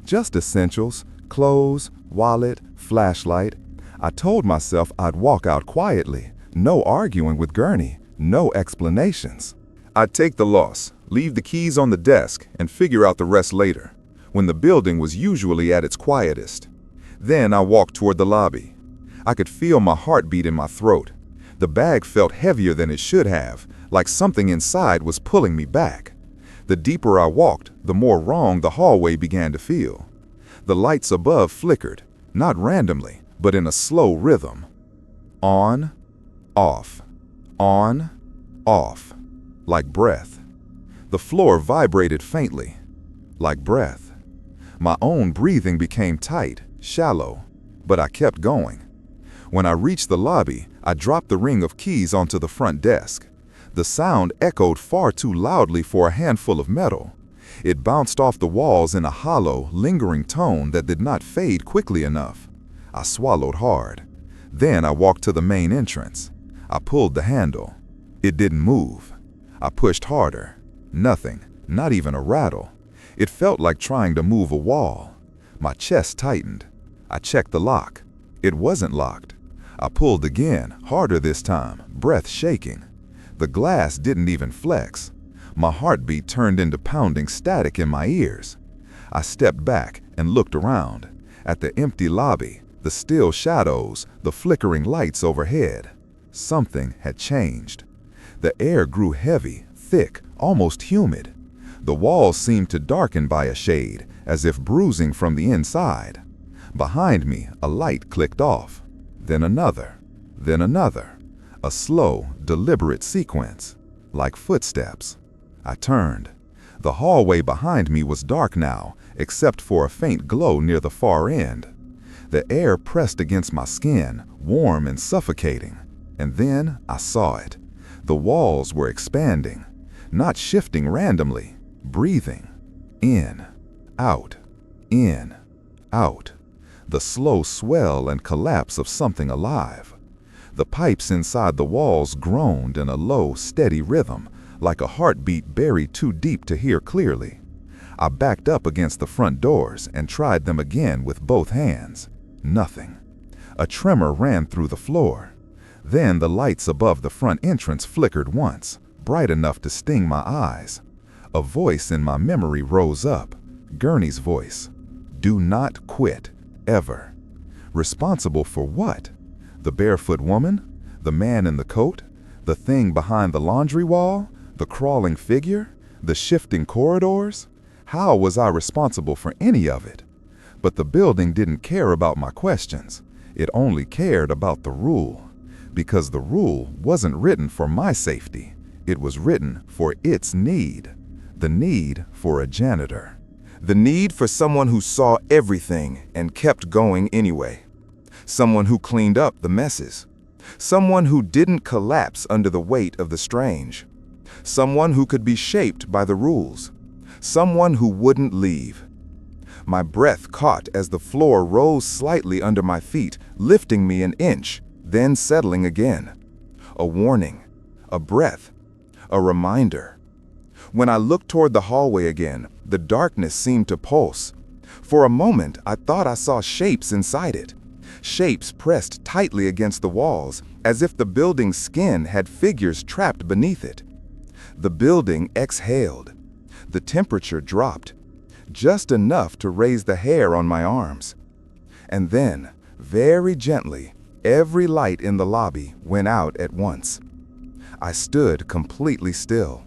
Just essentials, clothes, wallet, flashlight. I told myself I'd walk out quietly, no arguing with Gurney, no explanations. I'd take the loss, leave the keys on the desk, and figure out the rest later, when the building was usually at its quietest. Then I walked toward the lobby. I could feel my heartbeat in my throat. The bag felt heavier than it should have, like something inside was pulling me back. The deeper I walked, the more wrong the hallway began to feel. The lights above flickered, not randomly, but in a slow rhythm. On, off, on, off, like breath. The floor vibrated faintly, like breath. My own breathing became tight, shallow, but I kept going. When I reached the lobby, I dropped the ring of keys onto the front desk. The sound echoed far too loudly for a handful of metal. It bounced off the walls in a hollow, lingering tone that did not fade quickly enough. I swallowed hard. Then I walked to the main entrance. I pulled the handle. It didn't move. I pushed harder. Nothing, not even a rattle. It felt like trying to move a wall. My chest tightened. I checked the lock. It wasn't locked. I pulled again, harder this time, breath shaking. The glass didn't even flex. My heartbeat turned into pounding static in my ears. I stepped back and looked around, at the empty lobby, the still shadows, the flickering lights overhead. Something had changed. The air grew heavy, thick, almost humid. The walls seemed to darken by a shade, as if bruising from the inside. Behind me, a light clicked off. Then another. Then another. A slow, deliberate sequence, like footsteps. I turned. The hallway behind me was dark now, except for a faint glow near the far end. The air pressed against my skin, warm and suffocating. And then I saw it. The walls were expanding, not shifting randomly, breathing. In, out, in, out. The slow swell and collapse of something alive. The pipes inside the walls groaned in a low, steady rhythm, like a heartbeat buried too deep to hear clearly. I backed up against the front doors and tried them again with both hands. Nothing. A tremor ran through the floor. Then the lights above the front entrance flickered once, bright enough to sting my eyes. A voice in my memory rose up, Gurney's voice. Do not quit, ever. Responsible for what? The barefoot woman? The man in the coat? The thing behind the laundry wall? The crawling figure? The shifting corridors? How was I responsible for any of it? But the building didn't care about my questions. It only cared about the rule. Because the rule wasn't written for my safety. It was written for its need. The need for a janitor. The need for someone who saw everything and kept going anyway. Someone who cleaned up the messes. Someone who didn't collapse under the weight of the strange. Someone who could be shaped by the rules. Someone who wouldn't leave. My breath caught as the floor rose slightly under my feet, lifting me an inch, then settling again. A warning, a breath, a reminder. When I looked toward the hallway again, the darkness seemed to pulse. For a moment, I thought I saw shapes inside it. Shapes pressed tightly against the walls, as if the building's skin had figures trapped beneath it. The building exhaled. The temperature dropped, just enough to raise the hair on my arms. And then, very gently, every light in the lobby went out at once. I stood completely still,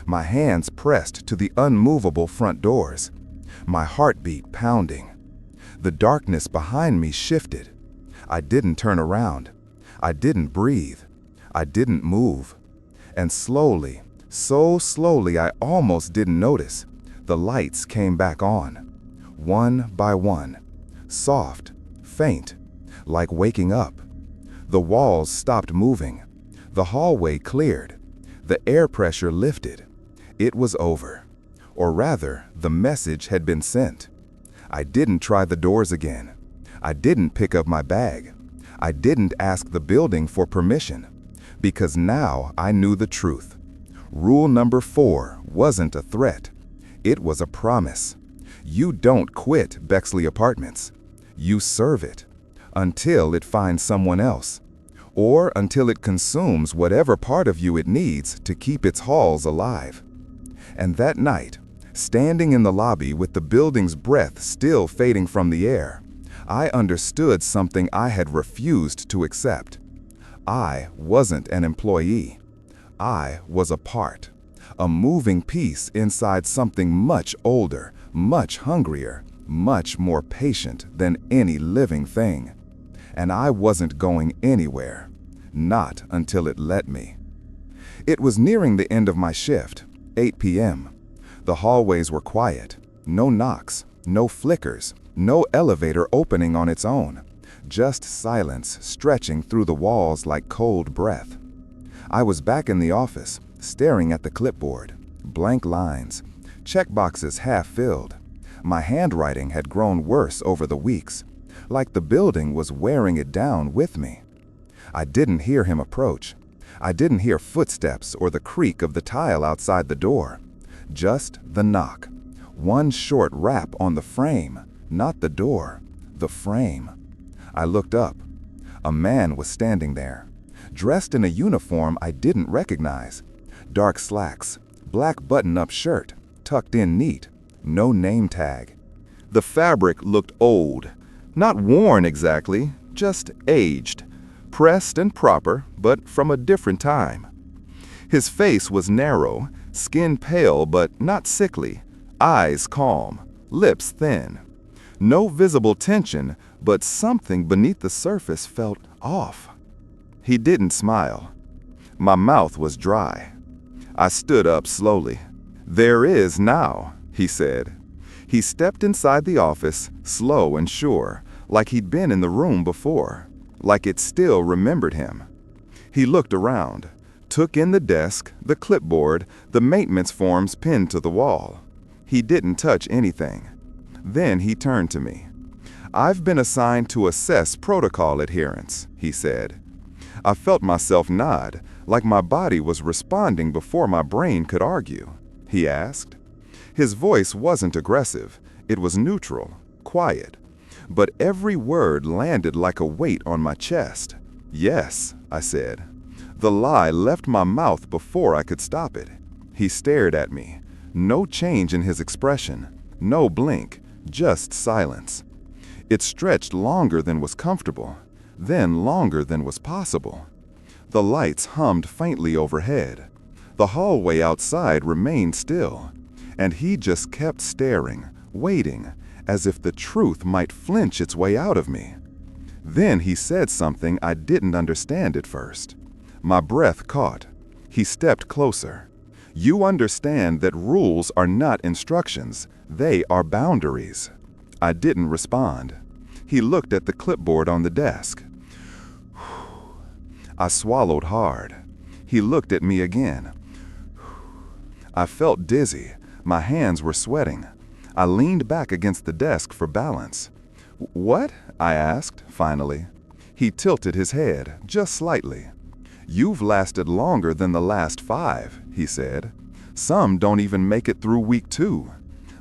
my hands pressed to the unmovable front doors, my heartbeat pounding. The darkness behind me shifted. I didn't turn around. I didn't breathe. I didn't move. And slowly, so slowly I almost didn't notice, the lights came back on, one by one, soft, faint, like waking up. The walls stopped moving. The hallway cleared. The air pressure lifted. It was over. Or rather, the message had been sent. I didn't try the doors again. I didn't pick up my bag. I didn't ask the building for permission, because now I knew the truth. Rule number 4 wasn't a threat. It was a promise. You don't quit Bexley Apartments. You serve it until it finds someone else, or until it consumes whatever part of you it needs to keep its halls alive. And that night, standing in the lobby with the building's breath still fading from the air, I understood something I had refused to accept. I wasn't an employee. I was a part, a moving piece inside something much older, much hungrier, much more patient than any living thing. And I wasn't going anywhere, not until it let me. It was nearing the end of my shift, 8 p.m. The hallways were quiet, no knocks, no flickers, no elevator opening on its own, just silence stretching through the walls like cold breath. I was back in the office, staring at the clipboard, blank lines, checkboxes half filled. My handwriting had grown worse over the weeks, like the building was wearing it down with me. I didn't hear him approach. I didn't hear footsteps or the creak of the tile outside the door. Just the knock. One short rap on the frame, not the door, the frame. I looked up. A man was standing there, dressed in a uniform I didn't recognize. Dark slacks, black button-up shirt, tucked in neat, no name tag. The fabric looked old, not worn exactly, just aged, pressed and proper, but from a different time. His face was narrow, skin pale but not sickly, eyes calm, lips thin. No visible tension, but something beneath the surface felt off. He didn't smile. My mouth was dry. I stood up slowly. "There is now," he said. He stepped inside the office, slow and sure, like he'd been in the room before, like it still remembered him. He looked around, took in the desk, the clipboard, the maintenance forms pinned to the wall. He didn't touch anything. Then he turned to me. "I've been assigned to assess protocol adherence," he said. I felt myself nod, like my body was responding before my brain could argue. He asked. His voice wasn't aggressive. It was neutral, quiet. But every word landed like a weight on my chest. "Yes," I said. The lie left my mouth before I could stop it. He stared at me. No change in his expression, no blink, just silence. It stretched longer than was comfortable, then longer than was possible. The lights hummed faintly overhead. The hallway outside remained still, and he just kept staring, waiting, as if the truth might flinch its way out of me. Then he said something I didn't understand at first. My breath caught. He stepped closer. "You understand that rules are not instructions, they are boundaries." I didn't respond. He looked at the clipboard on the desk. I swallowed hard. He looked at me again. I felt dizzy. My hands were sweating. I leaned back against the desk for balance. "What?" I asked, finally. He tilted his head, just slightly. "You've lasted longer than the last 5, he said. "Some don't even make it through week 2.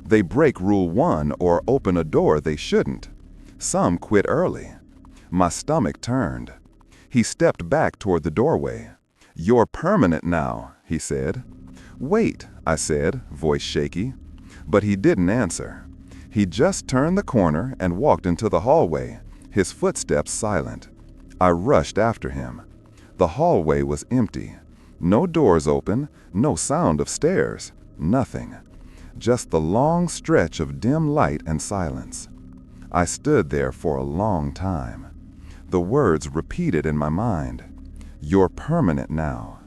They break Rule 1 or open a door they shouldn't. Some quit early." My stomach turned. He stepped back toward the doorway. "You're permanent now," he said. "Wait," I said, voice shaky. But he didn't answer. He just turned the corner and walked into the hallway, his footsteps silent. I rushed after him. The hallway was empty. No doors open, no sound of stairs, nothing. Just the long stretch of dim light and silence. I stood there for a long time. The words repeated in my mind. "You're permanent now."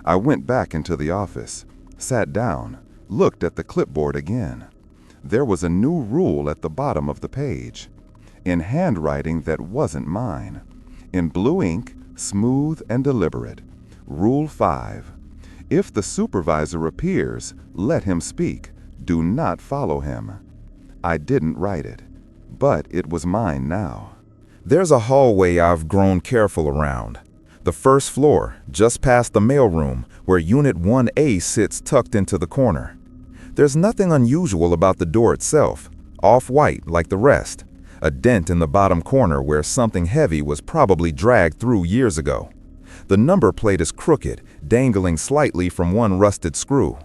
I went back into the office, sat down, looked at the clipboard again. There was a new rule at the bottom of the page, in handwriting that wasn't mine. In blue ink, smooth and deliberate. Rule 5. If the supervisor appears, let him speak. Do not follow him. I didn't write it, but it was mine now. There's a hallway I've grown careful around. The first floor, just past the mailroom, where Unit 1A sits tucked into the corner. There's nothing unusual about the door itself, off-white like the rest. A dent in the bottom corner where something heavy was probably dragged through years ago. The number plate is crooked, dangling slightly from one rusted screw.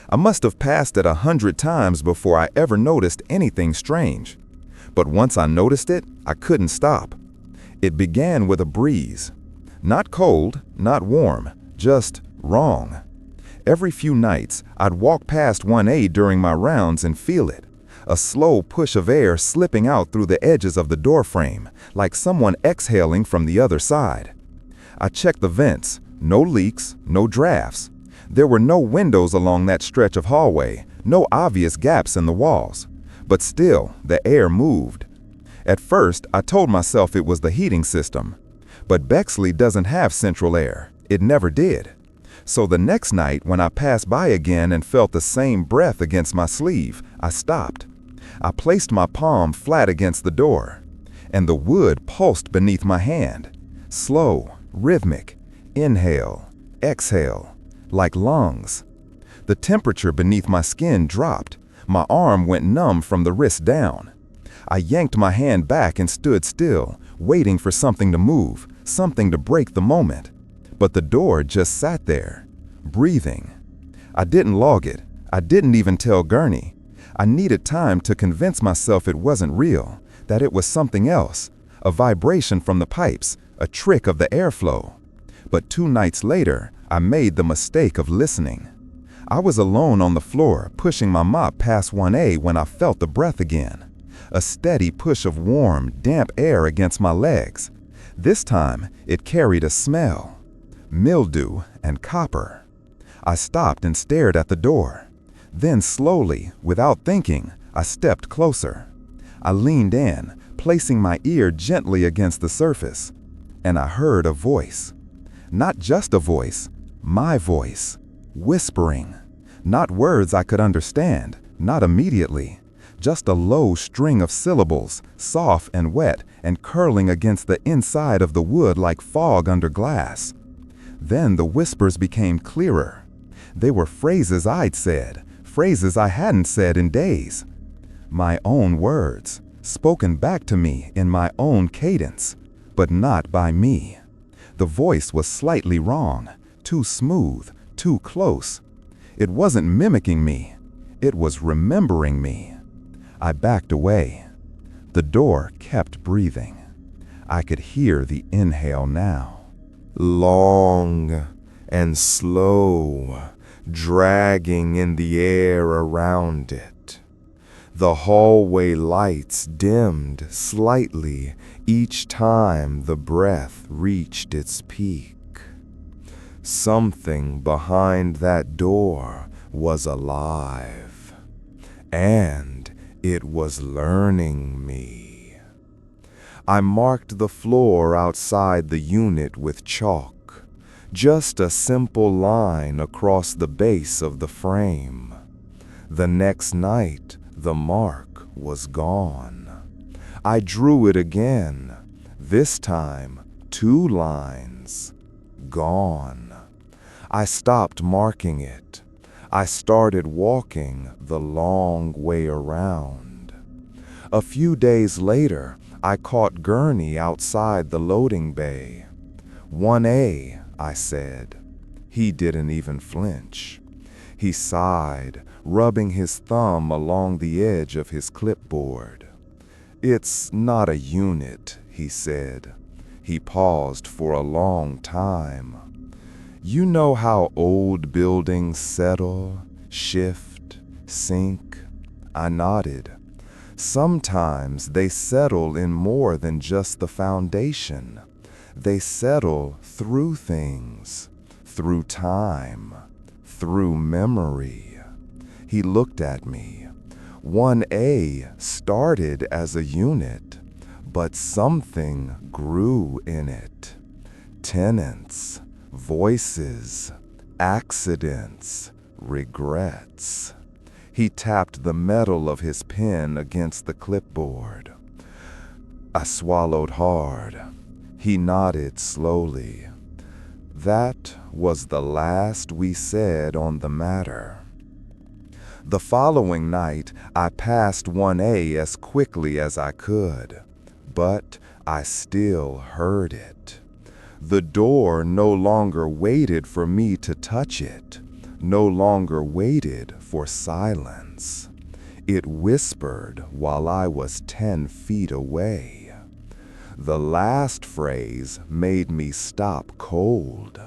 I must have passed it 100 times before I ever noticed anything strange. But once I noticed it, I couldn't stop. It began with a breeze. Not cold, not warm, just wrong. Every few nights, I'd walk past 1A during my rounds and feel it. A slow push of air slipping out through the edges of the doorframe, like someone exhaling from the other side. I checked the vents. No leaks, no drafts. There were no windows along that stretch of hallway, no obvious gaps in the walls. But still, the air moved. At first, I told myself it was the heating system. But Bexley doesn't have central air. It never did. So the next night, when I passed by again and felt the same breath against my sleeve, I stopped. I placed my palm flat against the door, and the wood pulsed beneath my hand. Slow, rhythmic, inhale, exhale, like lungs. The temperature beneath my skin dropped. My arm went numb from the wrist down. I yanked my hand back and stood still, waiting for something to move, something to break the moment. But the door just sat there, breathing. I didn't log it. I didn't even tell Gurney. I needed time to convince myself it wasn't real, that it was something else, a vibration from the pipes, a trick of the airflow. But 2 nights later, I made the mistake of listening. I was alone on the floor, pushing my mop past 1A when I felt the breath again. A steady push of warm, damp air against my legs. This time, it carried a smell. Mildew and copper. I stopped and stared at the door. Then slowly, without thinking, I stepped closer. I leaned in, placing my ear gently against the surface. And I heard a voice. Not just a voice, my voice, whispering. Not words I could understand, not immediately. Just a low string of syllables, soft and wet and curling against the inside of the wood like fog under glass. Then the whispers became clearer. They were phrases I'd said, phrases I hadn't said in days. My own words, spoken back to me in my own cadence, but not by me. The voice was slightly wrong, too smooth, too close. It wasn't mimicking me. It was remembering me. I backed away. The door kept breathing. I could hear the inhale now. Long and slow, dragging in the air around it. The hallway lights dimmed slightly each time the breath reached its peak. Something behind that door was alive, and it was learning me. I marked the floor outside the unit with chalk, just a simple line across the base of the frame. The next night, the mark was gone. I drew it again, this time 2 lines. Gone. I stopped marking it. I started walking the long way around. A few days later, I caught Gurney outside the loading bay. 1A, I said. He didn't even flinch. He sighed, rubbing his thumb along the edge of his clipboard. It's not a unit, he said. He paused for a long time. You know how old buildings settle, shift, sink? I nodded. Sometimes they settle in more than just the foundation. They settle through things, through time, through memory. He looked at me. 1A started as a unit, but something grew in it. Tenants, voices, accidents, regrets. He tapped the metal of his pen against the clipboard. I swallowed hard. He nodded slowly. That was the last we said on the matter. The following night, I passed 1A as quickly as I could, but I still heard it. The door no longer waited for me to touch it, no longer waited for silence. It whispered while I was 10 feet away. The last phrase made me stop cold.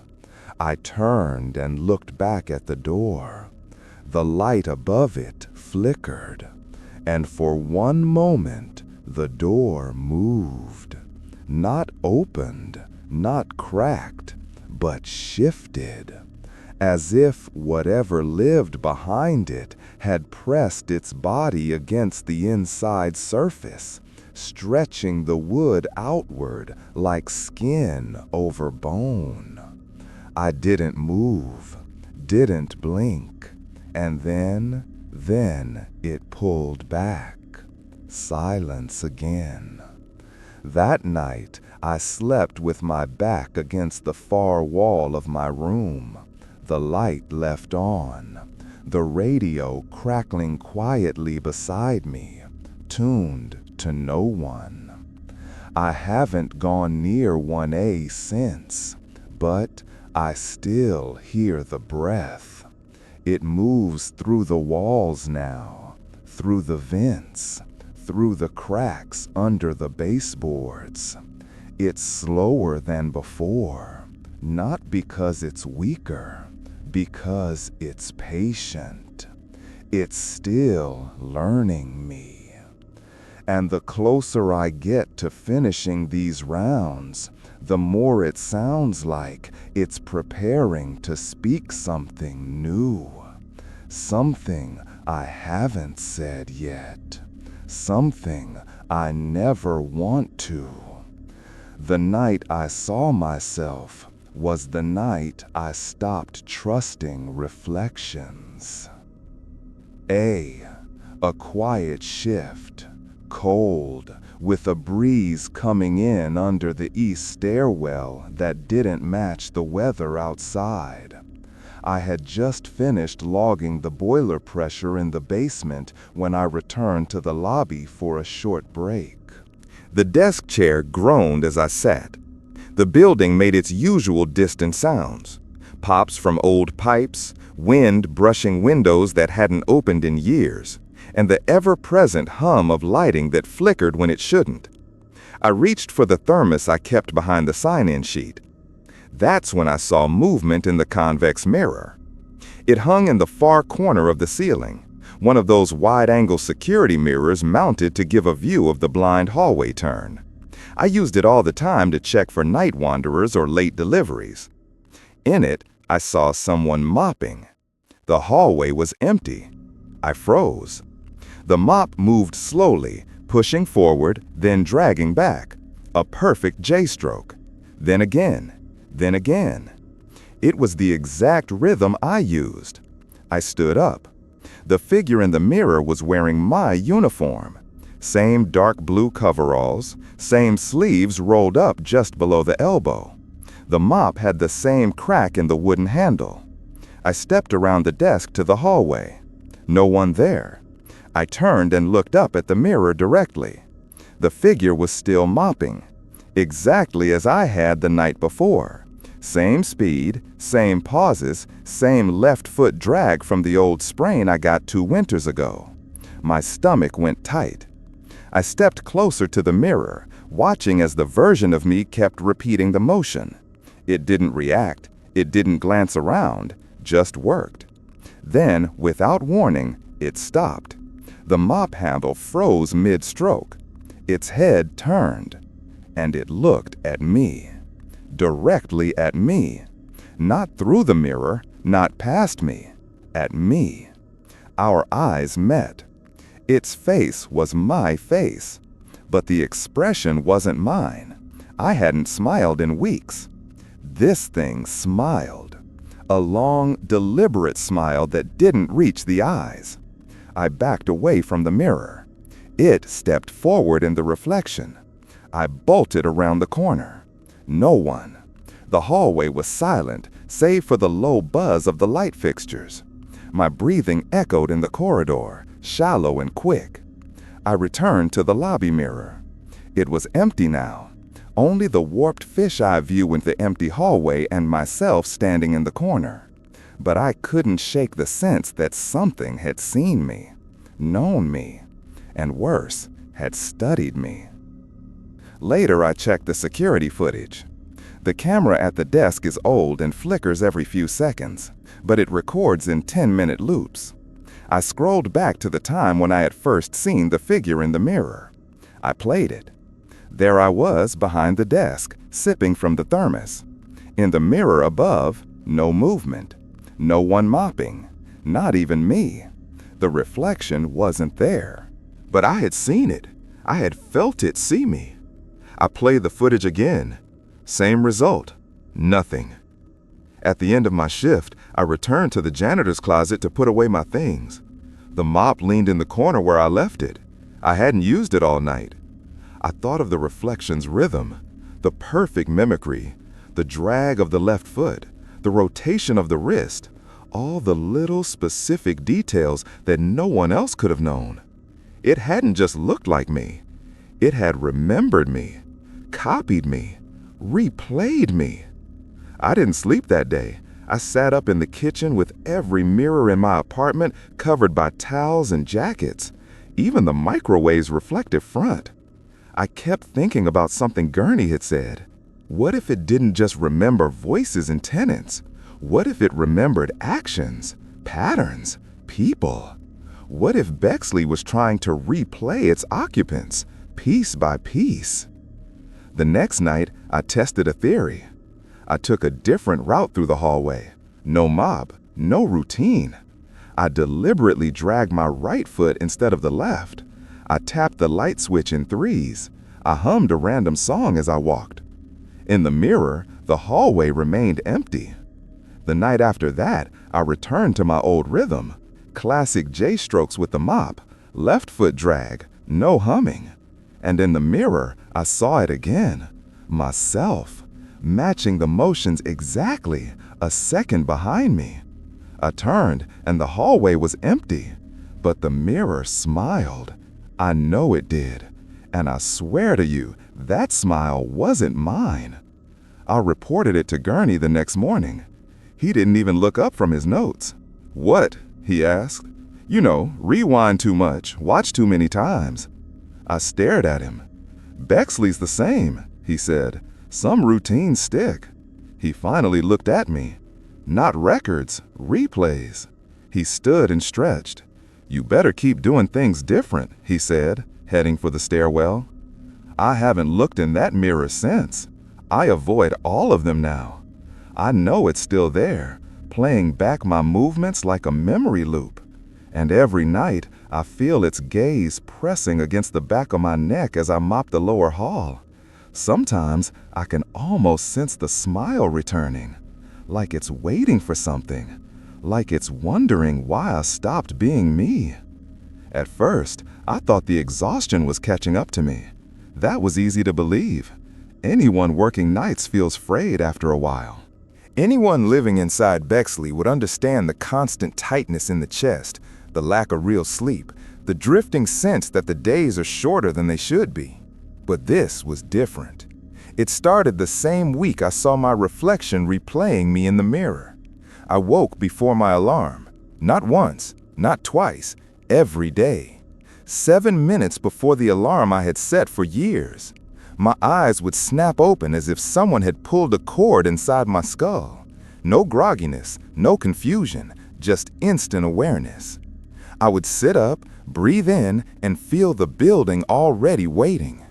I turned and looked back at the door. The light above it flickered, and for one moment the door moved. Not opened, not cracked, but shifted, as if whatever lived behind it had pressed its body against the inside surface, stretching the wood outward like skin over bone. I didn't move, didn't blink, and then it pulled back. Silence again. That night, I slept with my back against the far wall of my room, the light left on, the radio crackling quietly beside me, tuned to no one. I haven't gone near 1A since, but I still hear the breath. It moves through the walls now, through the vents, through the cracks under the baseboards. It's slower than before, not because it's weaker, because it's patient. It's still learning me. And the closer I get to finishing these rounds, the more it sounds like it's preparing to speak something new. Something I haven't said yet. Something I never want to. The night I saw myself was the night I stopped trusting reflections. A quiet shift, cold, with a breeze coming in under the east stairwell that didn't match the weather outside. I had just finished logging the boiler pressure in the basement when I returned to the lobby for a short break. The desk chair groaned as I sat. The building made its usual distant sounds. Pops from old pipes, wind brushing windows that hadn't opened in years, and the ever-present hum of lighting that flickered when it shouldn't. I reached for the thermos I kept behind the sign-in sheet. That's when I saw movement in the convex mirror. It hung in the far corner of the ceiling, one of those wide-angle security mirrors mounted to give a view of the blind hallway turn. I used it all the time to check for night wanderers or late deliveries. In it, I saw someone mopping. The hallway was empty. I froze. The mop moved slowly, pushing forward, then dragging back. A perfect J-stroke. Then again. Then again. It was the exact rhythm I used. I stood up. The figure in the mirror was wearing my uniform. Same dark blue coveralls, same sleeves rolled up just below the elbow. The mop had the same crack in the wooden handle. I stepped around the desk to the hallway. No one there. I turned and looked up at the mirror directly. The figure was still mopping, exactly as I had the night before. Same speed, same pauses, same left foot drag from the old sprain I got 2 winters ago. My stomach went tight. I stepped closer to the mirror, watching as the version of me kept repeating the motion. It didn't react, it didn't glance around, just worked. Then, without warning, it stopped. The mop handle froze mid-stroke. Its head turned, and it looked at me. Directly at me. Not through the mirror, not past me. At me. Our eyes met. Its face was my face, but the expression wasn't mine. I hadn't smiled in weeks. This thing smiled. A long, deliberate smile that didn't reach the eyes. I backed away from the mirror. It stepped forward in the reflection. I bolted around the corner. No one. The hallway was silent, save for the low buzz of the light fixtures. My breathing echoed in the corridor, shallow and quick. I returned to the lobby mirror. It was empty now. Only the warped fisheye view in the empty hallway and myself standing in the corner. But I couldn't shake the sense that something had seen me, known me, and worse, had studied me. Later, I checked the security footage. The camera at the desk is old and flickers every few seconds, but it records in 10-minute loops. I scrolled back to the time when I had first seen the figure in the mirror. I played it. There I was behind the desk, sipping from the thermos. In the mirror above, no movement. No one mopping. Not even me. The reflection wasn't there. But I had seen it. I had felt it see me. I played the footage again. Same result. Nothing. At the end of my shift, I returned to the janitor's closet to put away my things. The mop leaned in the corner where I left it. I hadn't used it all night. I thought of the reflection's rhythm, the perfect mimicry, the drag of the left foot, the rotation of the wrist, all the little specific details that no one else could have known. It hadn't just looked like me. It had remembered me, copied me, replayed me. I didn't sleep that day. I sat up in the kitchen with every mirror in my apartment covered by towels and jackets. Even the microwave's reflective front. I kept thinking about something Gurney had said. What if it didn't just remember voices and tenants? What if it remembered actions, patterns, people? What if Bexley was trying to replay its occupants, piece by piece? The next night, I tested a theory. I took a different route through the hallway. No mob, no routine. I deliberately dragged my right foot instead of the left. I tapped the light switch in threes. I hummed a random song as I walked. In the mirror, the hallway remained empty. The night after that, I returned to my old rhythm. Classic J-strokes with the mop, left foot drag, no humming. And in the mirror, I saw it again. Myself, matching the motions exactly, a second behind me. I turned and the hallway was empty, but the mirror smiled. I know it did. And I swear to you, that smile wasn't mine. I reported it to Gurney the next morning. He didn't even look up from his notes. "What?" he asked. "You know, rewind too much, watch too many times." I stared at him. "Bexley's the same," he said. "Some routines stick." He finally looked at me. "Not records, replays." He stood and stretched. "You better keep doing things different," he said, heading for the stairwell. I haven't looked in that mirror since. I avoid all of them now. I know it's still there, playing back my movements like a memory loop. And every night, I feel its gaze pressing against the back of my neck as I mop the lower hall. Sometimes, I can almost sense the smile returning, like it's waiting for something, like it's wondering why I stopped being me. At first, I thought the exhaustion was catching up to me. That was easy to believe. Anyone working nights feels frayed after a while. Anyone living inside Bexley would understand the constant tightness in the chest, the lack of real sleep, the drifting sense that the days are shorter than they should be. But this was different. It started the same week I saw my reflection replaying me in the mirror. I woke before my alarm. Not once, not twice, every day. 7 minutes before the alarm I had set for years. My eyes would snap open as if someone had pulled a cord inside my skull. No grogginess, no confusion, just instant awareness. I would sit up, breathe in, and feel the building already waiting.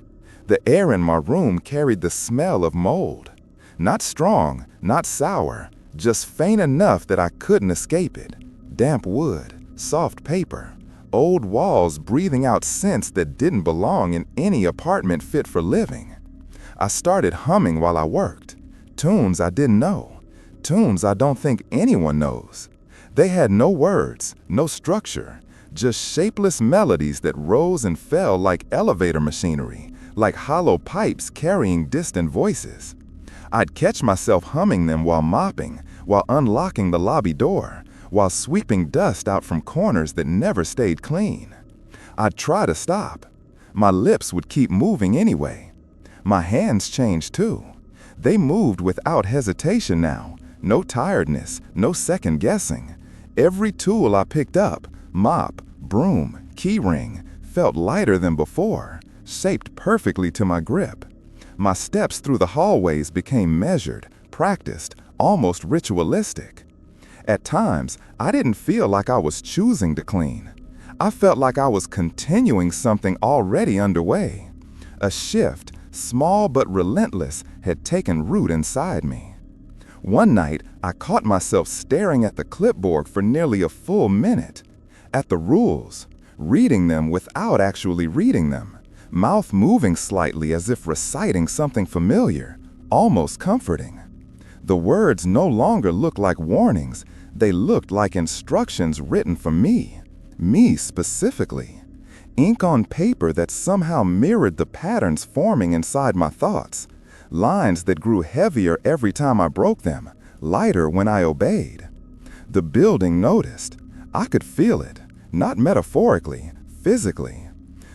The air in my room carried the smell of mold. Not strong, not sour, just faint enough that I couldn't escape it. Damp wood, soft paper, old walls breathing out scents that didn't belong in any apartment fit for living. I started humming while I worked. Tunes I didn't know. Tunes I don't think anyone knows. They had no words, no structure, just shapeless melodies that rose and fell like elevator machinery, like hollow pipes carrying distant voices. I'd catch myself humming them while mopping, while unlocking the lobby door, while sweeping dust out from corners that never stayed clean. I'd try to stop. My lips would keep moving anyway. My hands changed too. They moved without hesitation now. No tiredness, no second guessing. Every tool I picked up, mop, broom, keyring, felt lighter than before, shaped perfectly to my grip. My steps through the hallways became measured, practiced, almost ritualistic. At times, I didn't feel like I was choosing to clean. I felt like I was continuing something already underway. A shift, small but relentless, had taken root inside me. One night, I caught myself staring at the clipboard for nearly a full minute. At the rules, reading them without actually reading them, mouth moving slightly as if reciting something familiar, almost comforting. The words no longer looked like warnings, they looked like instructions written for me specifically. Ink on paper that somehow mirrored the patterns forming inside my thoughts. Lines that grew heavier every time I broke them, lighter when I obeyed. The building noticed. I could feel it, not metaphorically, physically.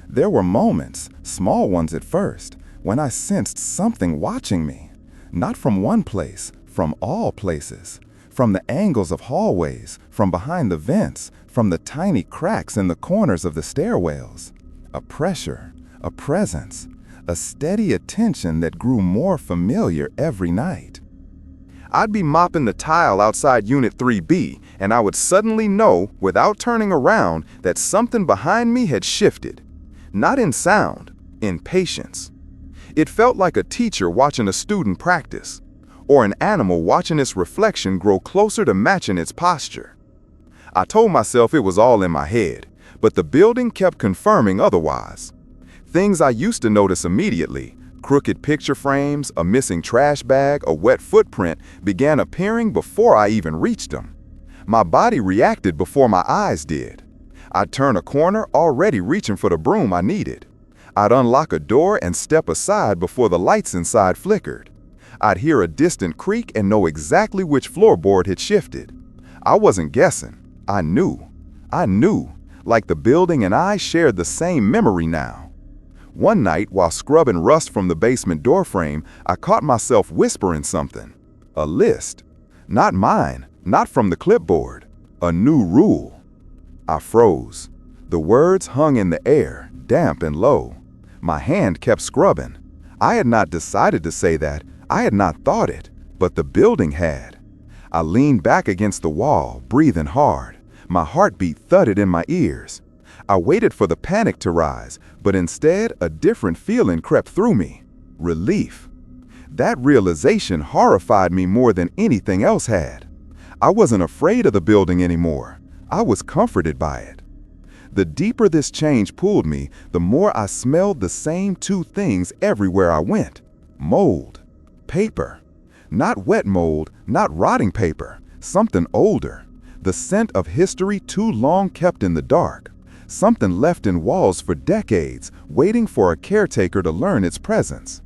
There were moments, small ones at first, when I sensed something watching me. Not from one place, from all places, from the angles of hallways, from behind the vents, from the tiny cracks in the corners of the stairwells. A pressure, a presence, a steady attention that grew more familiar every night. I'd be mopping the tile outside Unit 3B, and I would suddenly know, without turning around, that something behind me had shifted. Not in sound, in patience. It felt like a teacher watching a student practice, or an animal watching its reflection grow closer to matching its posture. I told myself it was all in my head, but the building kept confirming otherwise. Things I used to notice immediately, crooked picture frames, a missing trash bag, a wet footprint, began appearing before I even reached them. My body reacted before my eyes did. I'd turn a corner already reaching for the broom I needed. I'd unlock a door and step aside before the lights inside flickered. I'd hear a distant creak and know exactly which floorboard had shifted. I wasn't guessing. I knew. Like the building and I shared the same memory now. One night, while scrubbing rust from the basement doorframe, I caught myself whispering something. A list. Not mine, not from the clipboard. A new rule. I froze. The words hung in the air, damp and low. My hand kept scrubbing. I had not decided to say that. I had not thought it, but the building had. I leaned back against the wall, breathing hard. My heartbeat thudded in my ears. I waited for the panic to rise, but instead a different feeling crept through me. Relief. That realization horrified me more than anything else had. I wasn't afraid of the building anymore. I was comforted by it. The deeper this change pulled me, the more I smelled the same two things everywhere I went. Mold. Paper. Not wet mold, not rotting paper. Something older. The scent of history too long kept in the dark. Something left in walls for decades, waiting for a caretaker to learn its presence.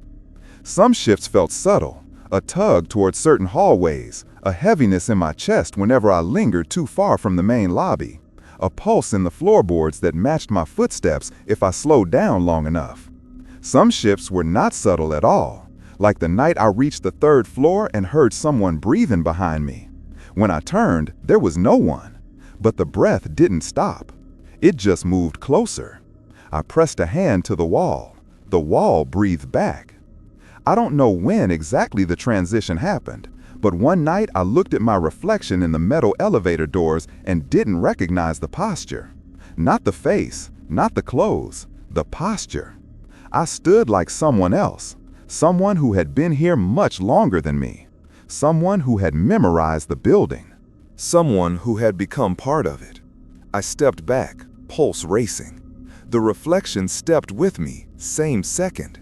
Some shifts felt subtle, a tug towards certain hallways, a heaviness in my chest whenever I lingered too far from the main lobby, a pulse in the floorboards that matched my footsteps if I slowed down long enough. Some shifts were not subtle at all, like the night I reached the 3rd floor and heard someone breathing behind me. When I turned, there was no one, but the breath didn't stop. It just moved closer. I pressed a hand to the wall. The wall breathed back. I don't know when exactly the transition happened, but one night I looked at my reflection in the metal elevator doors and didn't recognize the posture. Not the face, not the clothes, the posture. I stood like someone else, someone who had been here much longer than me, someone who had memorized the building, someone who had become part of it. I stepped back, pulse racing. The reflection stepped with me, same second.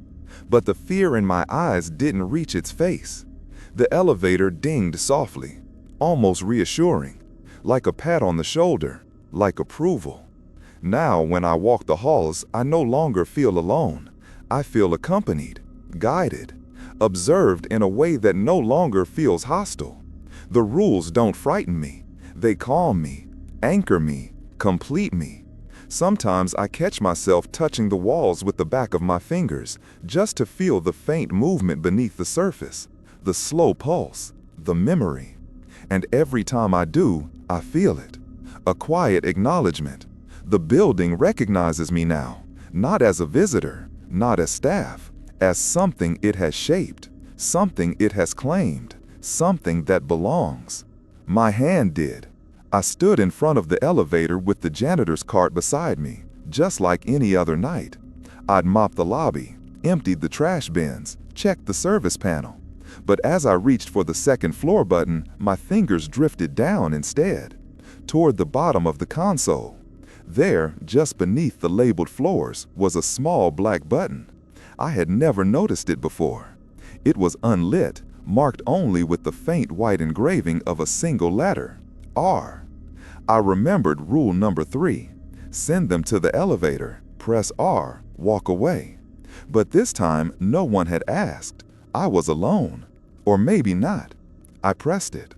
But the fear in my eyes didn't reach its face. The elevator dinged softly, almost reassuring, like a pat on the shoulder, like approval. Now, when I walk the halls, I no longer feel alone. I feel accompanied, guided, observed in a way that no longer feels hostile. The rules don't frighten me. They calm me, anchor me, complete me. Sometimes I catch myself touching the walls with the back of my fingers, just to feel the faint movement beneath the surface, the slow pulse, the memory. And every time I do, I feel it. A quiet acknowledgement. The building recognizes me now, not as a visitor, not as staff, as something it has shaped, something it has claimed, something that belongs. My hand did. I stood in front of the elevator with the janitor's cart beside me, just like any other night. I'd mopped the lobby, emptied the trash bins, checked the service panel. But as I reached for the 2nd floor button, my fingers drifted down instead, toward the bottom of the console. There, just beneath the labeled floors, was a small black button. I had never noticed it before. It was unlit, marked only with the faint white engraving of a single letter. R. I remembered rule number 3. Send them to the elevator, press R, walk away. But this time, no one had asked. I was alone. Or maybe not. I pressed it.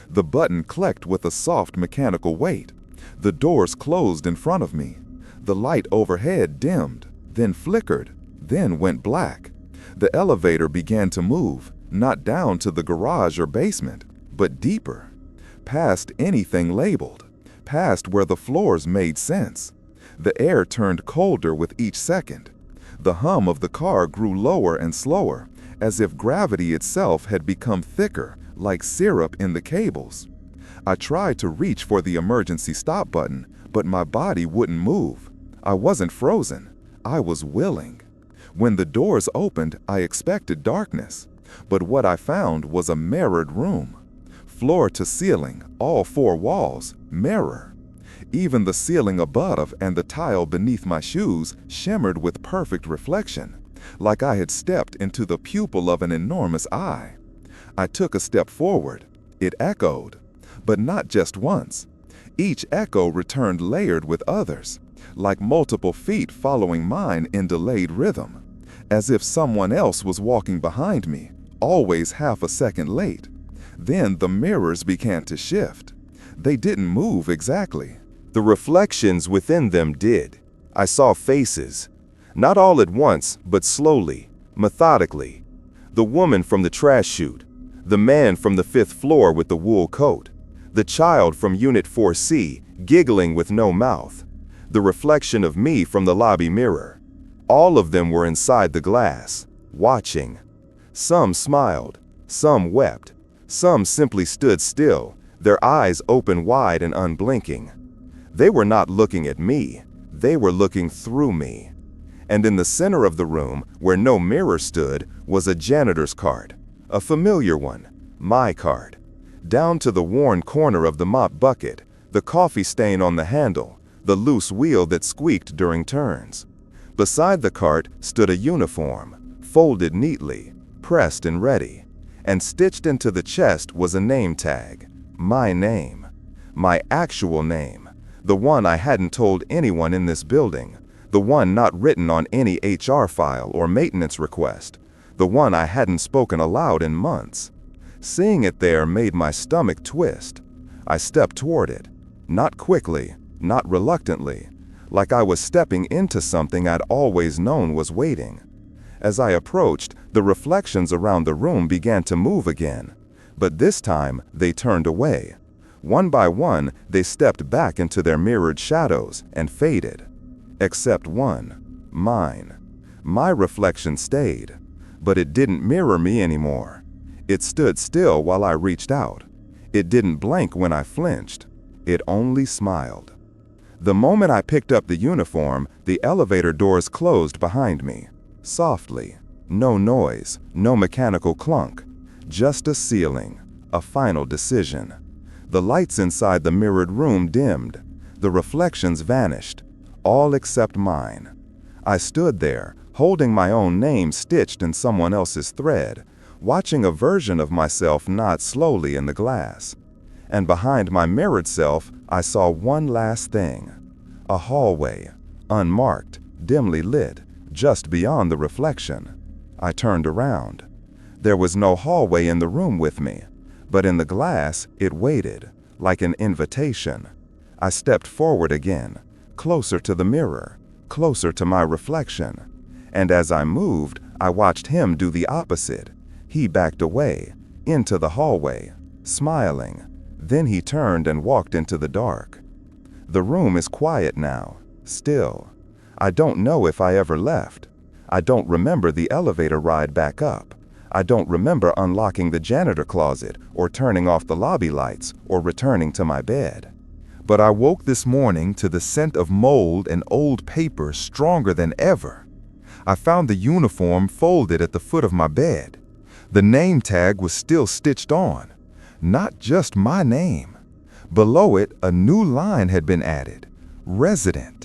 The button clicked with a soft mechanical weight. The doors closed in front of me. The light overhead dimmed, then flickered, then went black. The elevator began to move, Not down to the garage or basement, but deeper. Past anything labeled. Past where the floors made sense. The air turned colder with each second. The hum of the car grew lower and slower, as if gravity itself had become thicker, like syrup in the cables. I tried to reach for the emergency stop button, but my body wouldn't move. I wasn't frozen. I was willing. When the doors opened, I expected darkness. But what I found was a mirrored room. Floor to ceiling, all four walls, mirror. Even the ceiling above and the tile beneath my shoes shimmered with perfect reflection, like I had stepped into the pupil of an enormous eye. I took a step forward. It echoed, but not just once. Each echo returned layered with others, like multiple feet following mine in delayed rhythm, as if someone else was walking behind me, always half a second late. Then the mirrors began to shift. They didn't move exactly. The reflections within them did. I saw faces, not all at once, but slowly, methodically. The woman from the trash chute, the man from the 5th floor with the wool coat, the child from Unit 4C, giggling with no mouth, the reflection of me from the lobby mirror. All of them were inside the glass, watching. Some smiled, some wept, some simply stood still, their eyes open wide and unblinking. They were not looking at me, they were looking through me. And in the center of the room, where no mirror stood, was a janitor's card, a familiar one, my card. Down to the worn corner of the mop bucket, the coffee stain on the handle, the loose wheel that squeaked during turns. Beside the cart stood a uniform, folded neatly, pressed and ready, and stitched into the chest was a name tag, my name, my actual name, the one I hadn't told anyone in this building, the one not written on any HR file or maintenance request, the one I hadn't spoken aloud in months. Seeing it there made my stomach twist. I stepped toward it, not quickly, not reluctantly, like I was stepping into something I'd always known was waiting. As I approached, the reflections around the room began to move again, but this time they turned away. One by one, they stepped back into their mirrored shadows and faded. Except one, mine. My reflection stayed, but it didn't mirror me anymore. It stood still while I reached out. It didn't blink when I flinched. It only smiled. The moment I picked up the uniform, the elevator doors closed behind me. Softly. No noise, no mechanical clunk. Just a ceiling, a final decision. The lights inside the mirrored room dimmed. The reflections vanished, all except mine. I stood there, holding my own name stitched in someone else's thread, watching a version of myself nod slowly in the glass. And behind my mirrored self, I saw one last thing. A hallway, unmarked, dimly lit, just beyond the reflection. I turned around. There was no hallway in the room with me, but in the glass, it waited, like an invitation. I stepped forward again, closer to the mirror, closer to my reflection. And as I moved, I watched him do the opposite. He backed away, into the hallway, smiling. Then he turned and walked into the dark. The room is quiet now, still. I don't know if I ever left. I don't remember the elevator ride back up. I don't remember unlocking the janitor closet or turning off the lobby lights or returning to my bed. But I woke this morning to the scent of mold and old paper stronger than ever. I found the uniform folded at the foot of my bed. The name tag was still stitched on. Not just my name. Below it, a new line had been added. Resident.